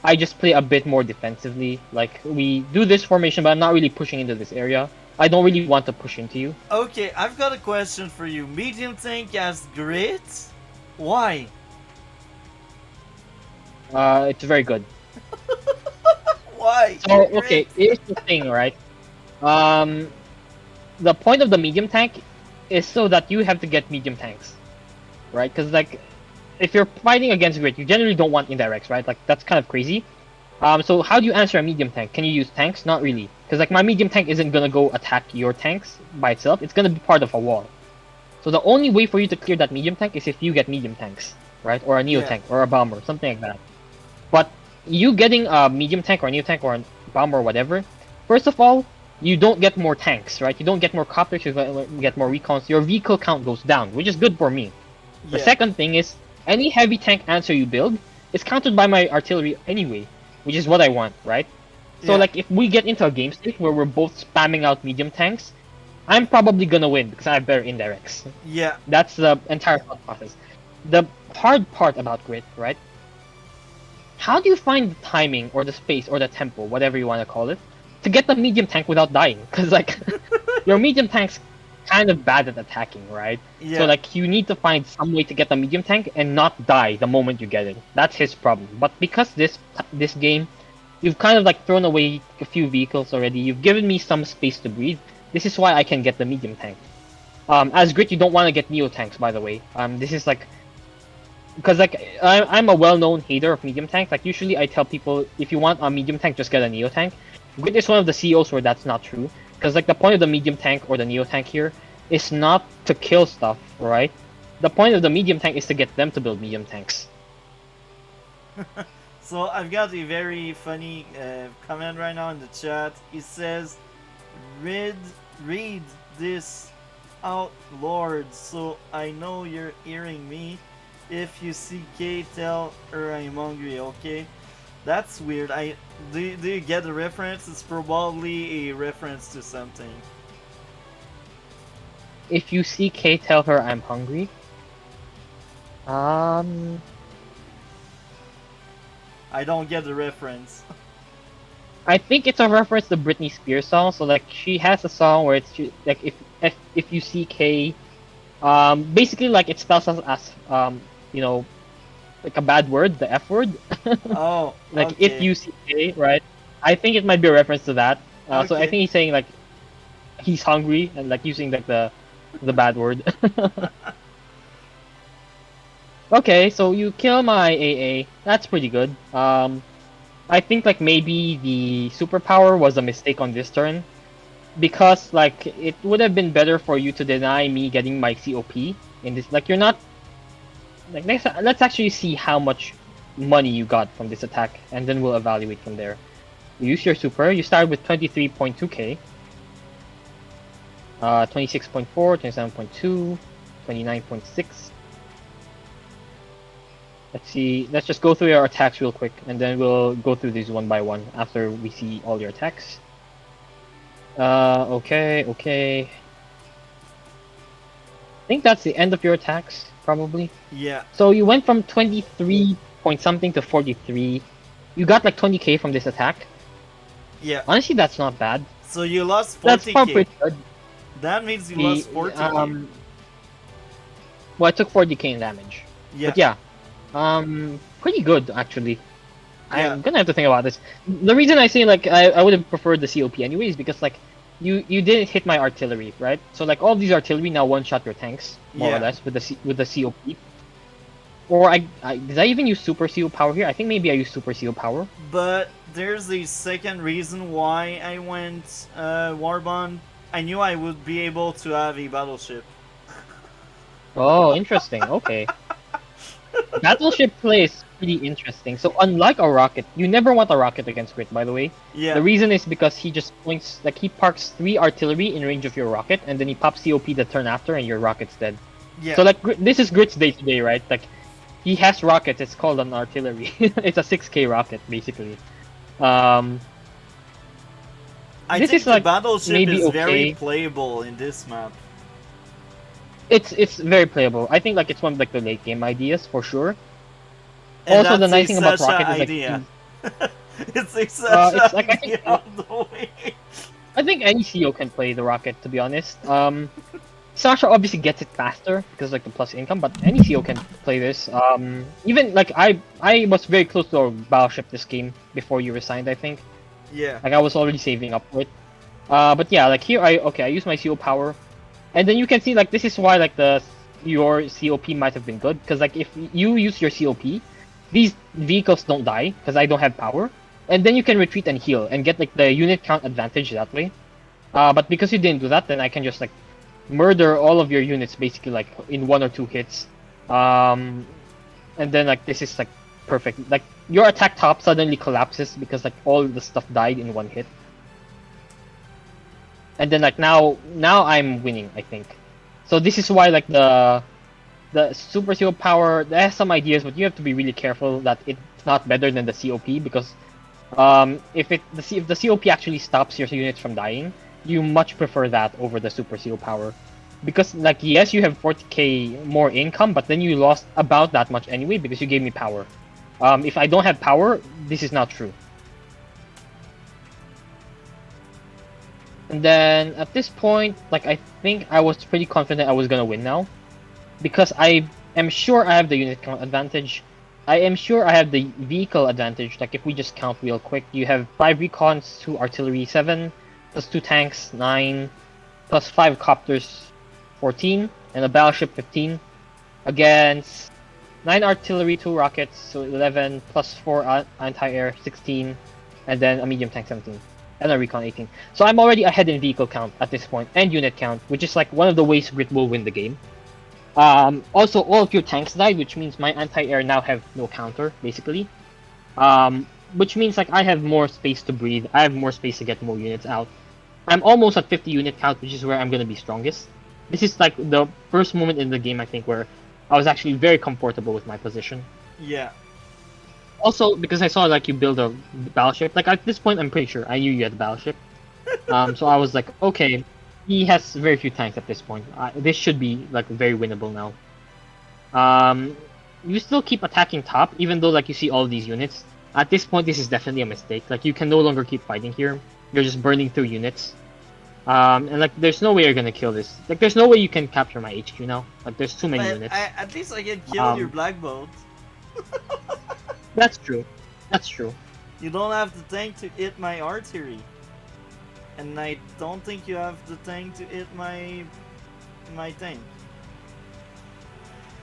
I just play a bit more defensively. Like we do this formation, but I'm not really pushing into this area. I don't really want to push into you. Okay, I've got a question for you. Medium tank as grit? Why? It's very good. Why? So okay, here's the thing, right? The point of the medium tank is so that you have to get medium tanks, right? Because like, if you're fighting against grit, you generally don't want indirects, right? Like that's kind of crazy. So how do you answer a medium tank? Can you use tanks? Not really, because like my medium tank isn't gonna go attack your tanks by itself. It's gonna be part of a wall. So the only way for you to clear that medium tank is if you get medium tanks, right? Or a neo tank or a bomber, something like that. But you getting a medium tank or a neo tank or a bomber or whatever, first of all, you don't get more tanks, right? You don't get more copters, you get more recons. Your vehicle count goes down, which is good for me. The second thing is, any heavy tank answer you build is countered by my artillery anyway, which is what I want, right? So like if we get into a game state where we're both spamming out medium tanks, I'm probably gonna win because I have better indirects. Yeah. That's the entire thought process. The hard part about grit, right? How do you find the timing or the space or the tempo, whatever you want to call it, to get the medium tank without dying? Because like your medium tank's kind of bad at attacking, right? Yeah. So like you need to find some way to get the medium tank and not die the moment you get it. That's his problem. But because this game, you've kind of like thrown away a few vehicles already. You've given me some space to breathe. This is why I can get the medium tank. As grit, you don't want to get neo tanks, by the way. This is like because like I'm a well-known hater of medium tanks. Like usually I tell people if you want a medium tank, just get a neo tank. Grit is one of the COs where that's not true. Because like the point of the medium tank or the neo tank here is not to kill stuff, right? The point of the medium tank is to get them to build medium tanks. So I've got a very funny comment right now in the chat. It says, read this out, Lord, so I know you're hearing me. If you see K, tell her I'm hungry, okay? That's weird. Do you get the reference? It's probably a reference to something. If you see K, tell her I'm hungry. I don't get the reference. I think it's a reference to Britney Spears song. So like she has a song where it's like if you see K, basically like it spells out as you know, like a bad word, the F word. Oh, Like if okay. you see K, right? I think it might be a reference to that. So I Okay. think he's saying like he's hungry and like using like the bad word. Okay, so you kill my AA. That's pretty good. I think like maybe the superpower was a mistake on this turn because like it would have been better for you to deny me getting my COP in this. Like you're not like let's actually see how much money you got from this attack, and then we'll evaluate from there. You use your super. You start with 23.2k, 26.4, 27.2, 29.6. Let's see. Let's just go through your attacks real quick, and then we'll go through these one by one after we see all your attacks. Okay. I think that's the end of your attacks, probably. Yeah. So you went from 23 point something to 43. You got like 20k from this attack. Yeah. Honestly, that's not bad. So you lost 40k. That's probably pretty good. That means you lost 40k. Well, I took 40k in damage. Yeah. But yeah, pretty good actually. Yeah. I'm gonna have to think about this. The reason I say like I would have preferred the COP anyways because like you didn't hit my artillery, right? So like all these artillery now one shot your tanks more or less with the COP. Or did I even use super CO power here? I think maybe I used super CO power. But there's a second reason why I went Warbond. I knew I would be able to have a battleship. Oh, interesting. Okay. Battleship play is pretty interesting. So unlike a rocket, you never want a rocket against Grit, by the way. Yeah. The reason is because he just points, like he parks 3 artillery in range of your rocket, and then he pops COP the turn after, and your rocket's dead. Yeah. So like this is Grit's day to day, right? Like he has rockets. It's called an artillery. It's a 6k rocket basically. I this think is the like battleship maybe is very okay. playable in this map. It's very playable. I think like it's one of like the late game ideas for sure. And Also, the that's nice a thing about Sasha rocket is like idea. It's a Sasha it's like idea all the way. I think any CO can play the rocket, to be honest. Sasha obviously gets it faster because like the plus income, but any CO can play this. Even like I was very close to a battleship this game before you resigned, I think. Yeah. Like I was already saving up for it. But yeah, like here I use my CO power, and then you can see like this is why like your COP might have been good because like if you use your COP, these vehicles don't die because I don't have power, and then you can retreat and heal and get like the unit count advantage that way. But because you didn't do that, then I can just like murder all of your units basically like in 1 or 2 hits. And then like this is like perfect. Like your attack top suddenly collapses because like all the stuff died in 1 hit. And then like now I'm winning, I think. So this is why like the Super CO power, it has some ideas, but you have to be really careful that it's not better than the COP because if the COP actually stops your units from dying, you much prefer that over the Super CO power. Because like yes, you have 40k more income, but then you lost about that much anyway because you gave me power. If I don't have power, this is not true. And then at this point, like I think I was pretty confident I was gonna win now. Because I am sure I have the unit count advantage. I am sure I have the vehicle advantage. Like if we just count real quick, you have 5 recons, 2 artillery, 7, plus 2 tanks, 9, plus 5 copters, 14, and a battleship, 15, against 9 artillery, 2 rockets, so 11, plus 4 anti-air, 16, and then a medium tank, 17, and a recon, 18. So I'm already ahead in vehicle count at this point, and unit count, which is like one of the ways Grit will win the game. Also, all of your tanks died, which means my anti-air now have no counter, basically. Which means like I have more space to breathe. I have more space to get more units out. I'm almost at 50 unit count, which is where I'm gonna be strongest. This is like the first moment in the game, I think, where I was actually very comfortable with my position. Yeah. Also, because I saw like you build a battleship, like at this point, I'm pretty sure I knew you had a battleship. So I was like, okay. He has very few tanks at this point. This should be like very winnable now. You still keep attacking top, even though like you see all these units. At this point, this is definitely a mistake. Like, you can no longer keep fighting here. You're just burning through units. And like, there's no way you're gonna kill this. Like, there's no way you can capture my HQ now. Like, there's too many units. At least I can kill your black bolt. That's true. That's true. You don't have the tank to hit my artillery. And I don't think you have the tank to hit my tank.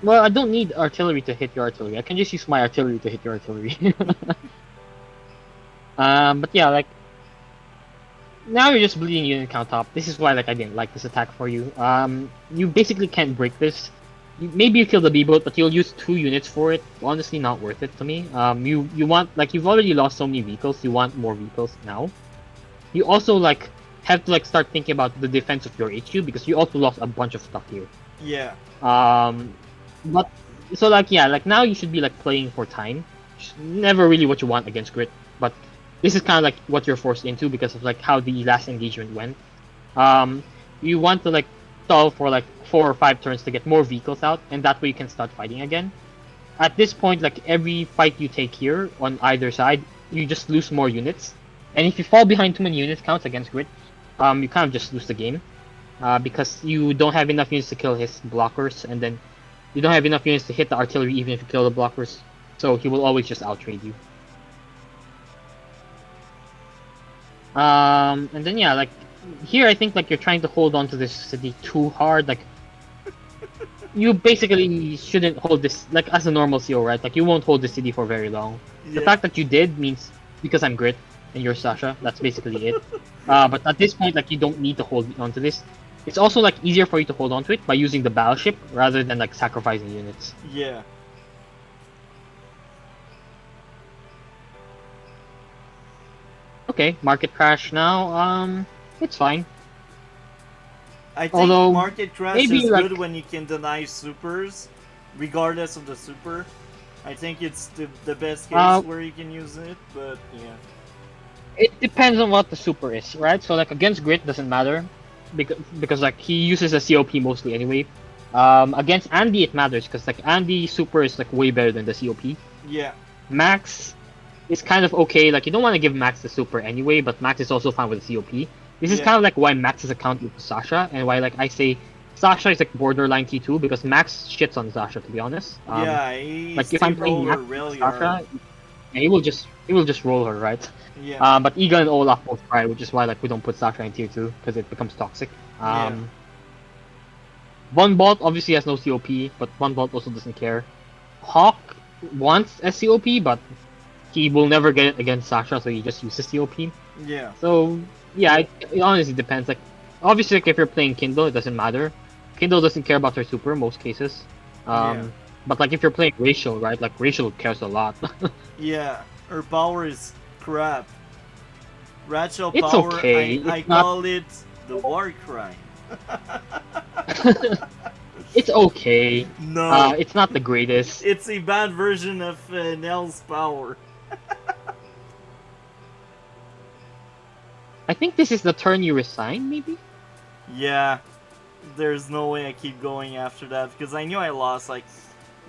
Well, I don't need artillery to hit your artillery. I can just use my artillery to hit your artillery. But yeah, like, now you're just bleeding unit count up. This is why, like, I didn't like this attack for you. You basically can't break this. Maybe you kill the B-boat, but you'll use 2 units for it. Honestly, not worth it to me. You want, like, you've already lost so many vehicles. You want more vehicles now. You also, like, have to, like, start thinking about the defense of your HQ because you also lost a bunch of stuff here. Yeah. But so, like, yeah, like, now you should be, like, playing for time. Which is never really what you want against Grit, but this is kind of like what you're forced into because of like how the last engagement went. You want to like stall for like 4 or 5 turns to get more vehicles out, and that way you can start fighting again. At this point, like every fight you take here on either side, you just lose more units. And if you fall behind too many unit counts against Grit, you kind of just lose the game. Because you don't have enough units to kill his blockers, and then you don't have enough units to hit the artillery even if you kill the blockers. So he will always just outtrade you. And then yeah, like here I think like you're trying to hold on to this city too hard. Like you basically shouldn't hold this like as a normal CO, right? Like you won't hold the city for very long. Yeah. The fact that you did means because I'm Grit and you're Sasha, that's basically it. But at this point, like you don't need to hold on to this. It's also like easier for you to hold on to it by using the battleship rather than like sacrificing units. Yeah. Okay, market crash now. It's fine. I think market crash is like, good when you can deny supers, regardless of the super. I think it's the best case where you can use it, but yeah. It depends on what the super is, right? So like against Grit doesn't matter, because like he uses a COP mostly anyway. Against Andy it matters because like Andy super is like way better than the COP. Yeah. Max is kind of okay. Like you don't want to give Max the super anyway, but Max is also fine with the COP. This is kind of like why Max is a counter to Sasha, and why like I say Sasha is like borderline T2 because Max shits on Sasha, to be honest. Yeah, he's like if I'm playing Max really Sasha, he will just roll her, right? Yeah. But Egan and Olaf both try, which is why like we don't put Sasha in tier 2 because it becomes toxic. Von Bolt obviously has no COP, but Von Bolt also doesn't care. Hawk wants a COP, but he will never get it against Sasha, so he just uses COP. Yeah. So yeah, it honestly depends. Like obviously, like if you're playing Kindle, it doesn't matter. Kindle doesn't care about her super in most cases. But like if you're playing Rachel, right? Like Rachel cares a lot. Yeah, her power is crap. Rachel it's power, okay. I call it the war crime. It's okay. No. It's not the greatest. It's a bad version of Nell's power. I think this is the turn you resign, maybe? Yeah. There's no way I keep going after that, because I knew I lost. Like,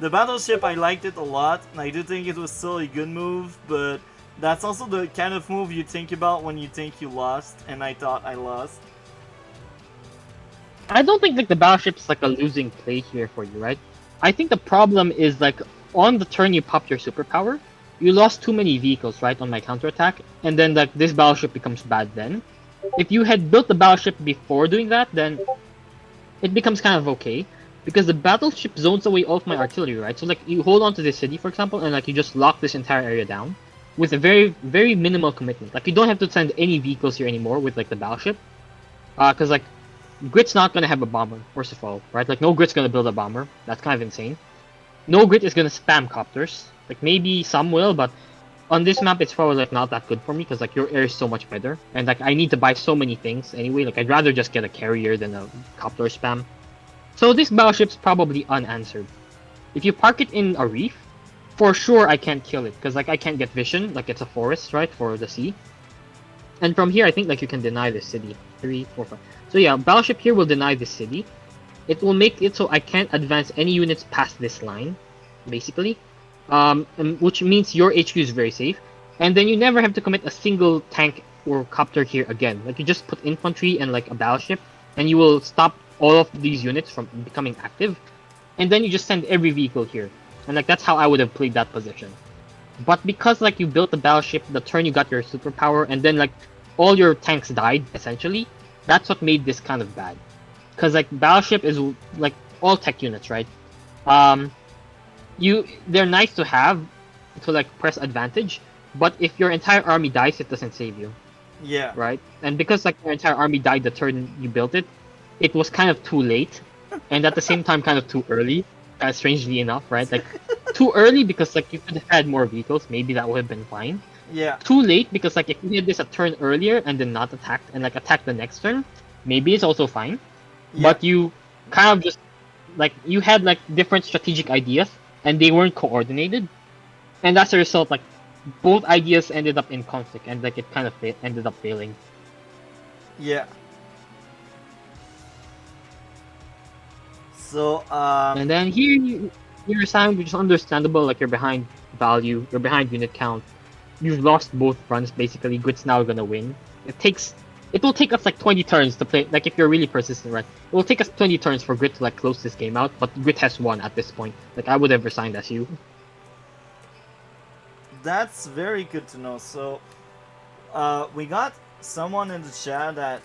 the battleship, I liked it a lot, and I do think it was still a good move, but that's also the kind of move you think about when you think you lost, and I thought I lost. I don't think like the battleship's like a losing play here for you, right? I think the problem is like on the turn you popped your superpower, you lost too many vehicles, right, on my counterattack, and then like this battleship becomes bad then. If you had built the battleship before doing that, then it becomes kind of okay. Because the battleship zones away all of my artillery, right? So like you hold on to this city, for example, and like you just lock this entire area down with a very, very minimal commitment. Like you don't have to send any vehicles here anymore with like the battleship. Because like Grit's not gonna have a bomber, first of all, right? Like no Grit's gonna build a bomber. That's kind of insane. No Grit is gonna spam copters. Like maybe some will, but on this map it's probably like not that good for me because like your air is so much better, and like I need to buy so many things anyway. Like I'd rather just get a carrier than a copter spam. So this battleship's probably unanswered. If you park it in a reef, for sure I can't kill it because like I can't get vision. Like it's a forest, right, for the sea. And from here I think like you can deny this city. 3, 4, 5. So yeah, battleship here will deny this city. It will make it so I can't advance any units past this line, basically. Which means your HQ is very safe. and then you never have to commit a single tank or copter here again. Like you just put infantry and like a battleship, and you will stop all of these units from becoming active, and then you just send every vehicle here, and like that's how I would have played that position. But because like you built the battleship, the turn you got your superpower, and then like all your tanks died essentially, that's what made this kind of bad. Because like battleship is like all tech units, right? Um, they're nice to have to like press advantage, but if your entire army dies, it doesn't save you, Yeah. right? And because like your entire army died the turn you built it, it was kind of too late, and at the same time kind of too early. Strangely enough, right? Like too early because like you could have had more vehicles, maybe that would have been fine. Yeah. Too late because like if you did this a turn earlier and then not attacked and like attack the next turn, maybe it's also fine. Yeah. But you kind of just like you had like different strategic ideas and they weren't coordinated, and as a result, like both ideas ended up in conflict and like it kind of ended up failing. Yeah. So, And then here you're assigned, which is understandable. Like you're behind value, you're behind unit count. You've lost both runs basically. Grit's now gonna win. It will take us like 20 turns to play. Like if you're really persistent, right? It will take us 20 turns for Grit to like close this game out. But Grit has won at this point. Like I would have resigned as you. that's very good to know. So, we got someone in the chat that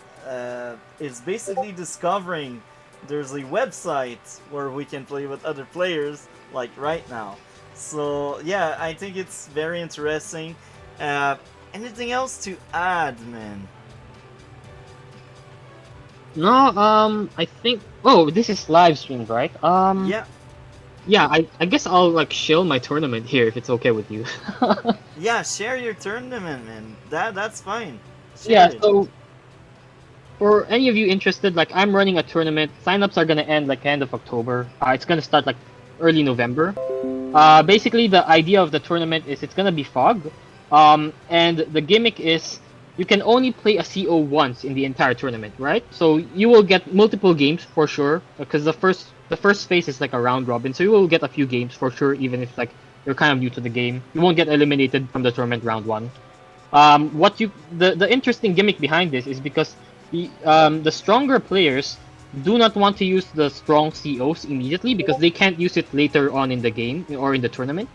is basically discovering there's a website where we can play with other players, like right now. So yeah, I think it's very interesting. Anything else to add, man? No, I think. Oh, this is live streamed, right? Yeah, Yeah, I guess I'll like shill my tournament here if it's okay with you. yeah. Share your tournament, man. That's fine. Yeah, Share it. so for any of you interested, like I'm running a tournament. Signups are gonna end like end of October. It's gonna start like early November. Basically the idea of the tournament is it's gonna be fog. And the gimmick is you can only play a CO once in the entire tournament, right? So you will get multiple games for sure, because the first phase is like a round robin, so you will get a few games for sure, even if like you're kind of new to the game. You won't get eliminated from the tournament round one. The interesting gimmick behind this is because the stronger players do not want to use the strong COs immediately because they can't use it later on in the game or in the tournament.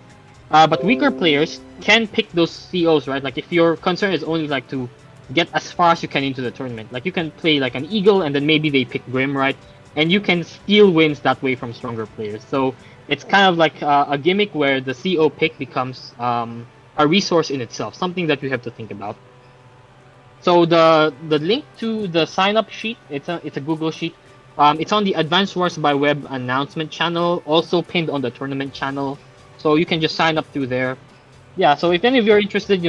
But weaker players can pick those COs, right? Like if your concern is only like to get as far as you can into the tournament, like you can play like an Eagle and then maybe they pick Grim, right? And you can steal wins that way from stronger players. So it's kind of like a gimmick where the CO pick becomes a resource in itself, something that you have to think about. So the link to the sign up sheet, it's a Google sheet. It's on the Advanced Wars by Web announcement channel, also pinned on the tournament channel. So you can just sign up through there. Yeah. So if any of you are interested,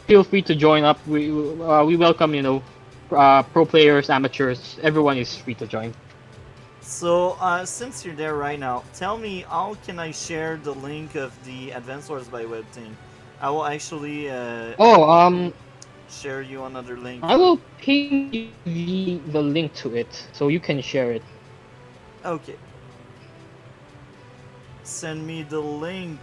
feel free to join up. We welcome pro players, amateurs. Everyone is free to join. So, since you're there right now, tell me how can I share the link of the Advanced Wars by Web thing? I will actually share you another link. I will ping you the link to it so you can share it. Okay. Send me the link.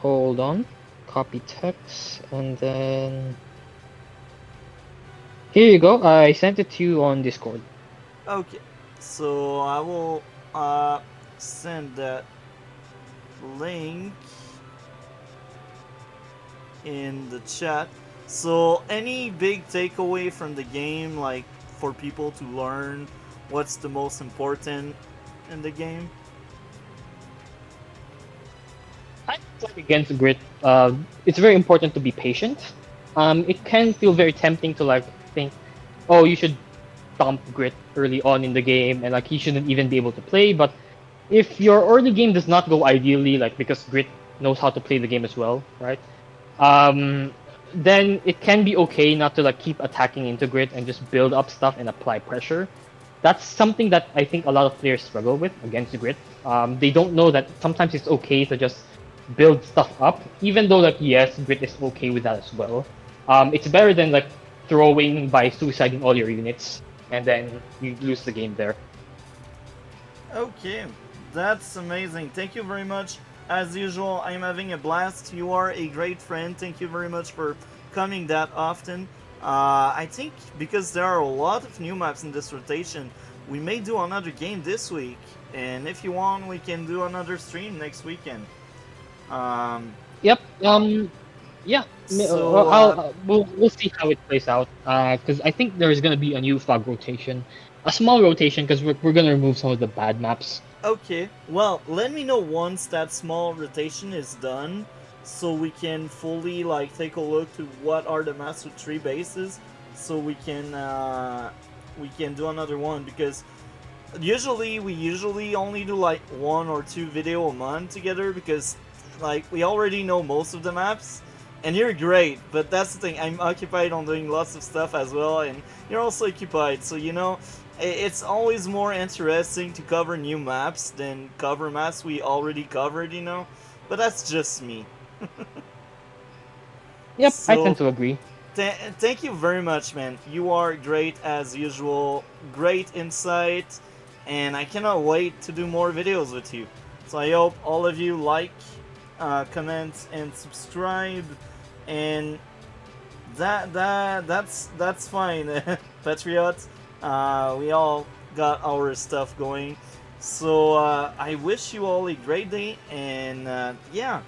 Hold on. Copy text and then here you go. I sent it to you on Discord. Okay. So I will send that link in the chat. So any big takeaway from the game, like for people to learn what's the most important in the game? I think against Grit, it's very important to be patient. It can feel very tempting to like think, oh, you should dump Grit early on in the game and like he shouldn't even be able to play. But if your early game does not go ideally, like because Grit knows how to play the game as well, right? Then it can be okay not to like keep attacking into Grit and just build up stuff and apply pressure. That's something that I think a lot of players struggle with against Grit. They don't know that sometimes it's okay to just build stuff up, even though like yes, Grit is okay with that as well. It's better than like throwing by suiciding all your units and then you lose the game there. Okay, that's amazing. Thank you very much, as usual, I'm having a blast. You are a great friend. Thank you very much for coming that often. I think because there are a lot of new maps in this rotation, we may do another game this week. And if you want, we can do another stream next weekend. Yep. Yeah. So, We'll see how it plays out. Because I think there is gonna be a new fog rotation, a small rotation, because we're gonna remove some of the bad maps. okay. Well, let me know once that small rotation is done, so we can fully like take a look to what are the maps with 3 bases, so we can do another one, because we usually only do like 1 or 2 video a month together, because like we already know most of the maps, and you're great, but that's the thing, I'm occupied on doing lots of stuff as well, and you're also occupied, so you know, it's always more interesting to cover new maps than cover maps we already covered, you know, but that's just me. Yep, I So tend to agree. thank you very much, man. You are great as usual. Great insight, and I cannot wait to do more videos with you. So I hope all of you like, comment, and subscribe. And that's fine, Patriots. We all got our stuff going. So I wish you all a great day, and yeah,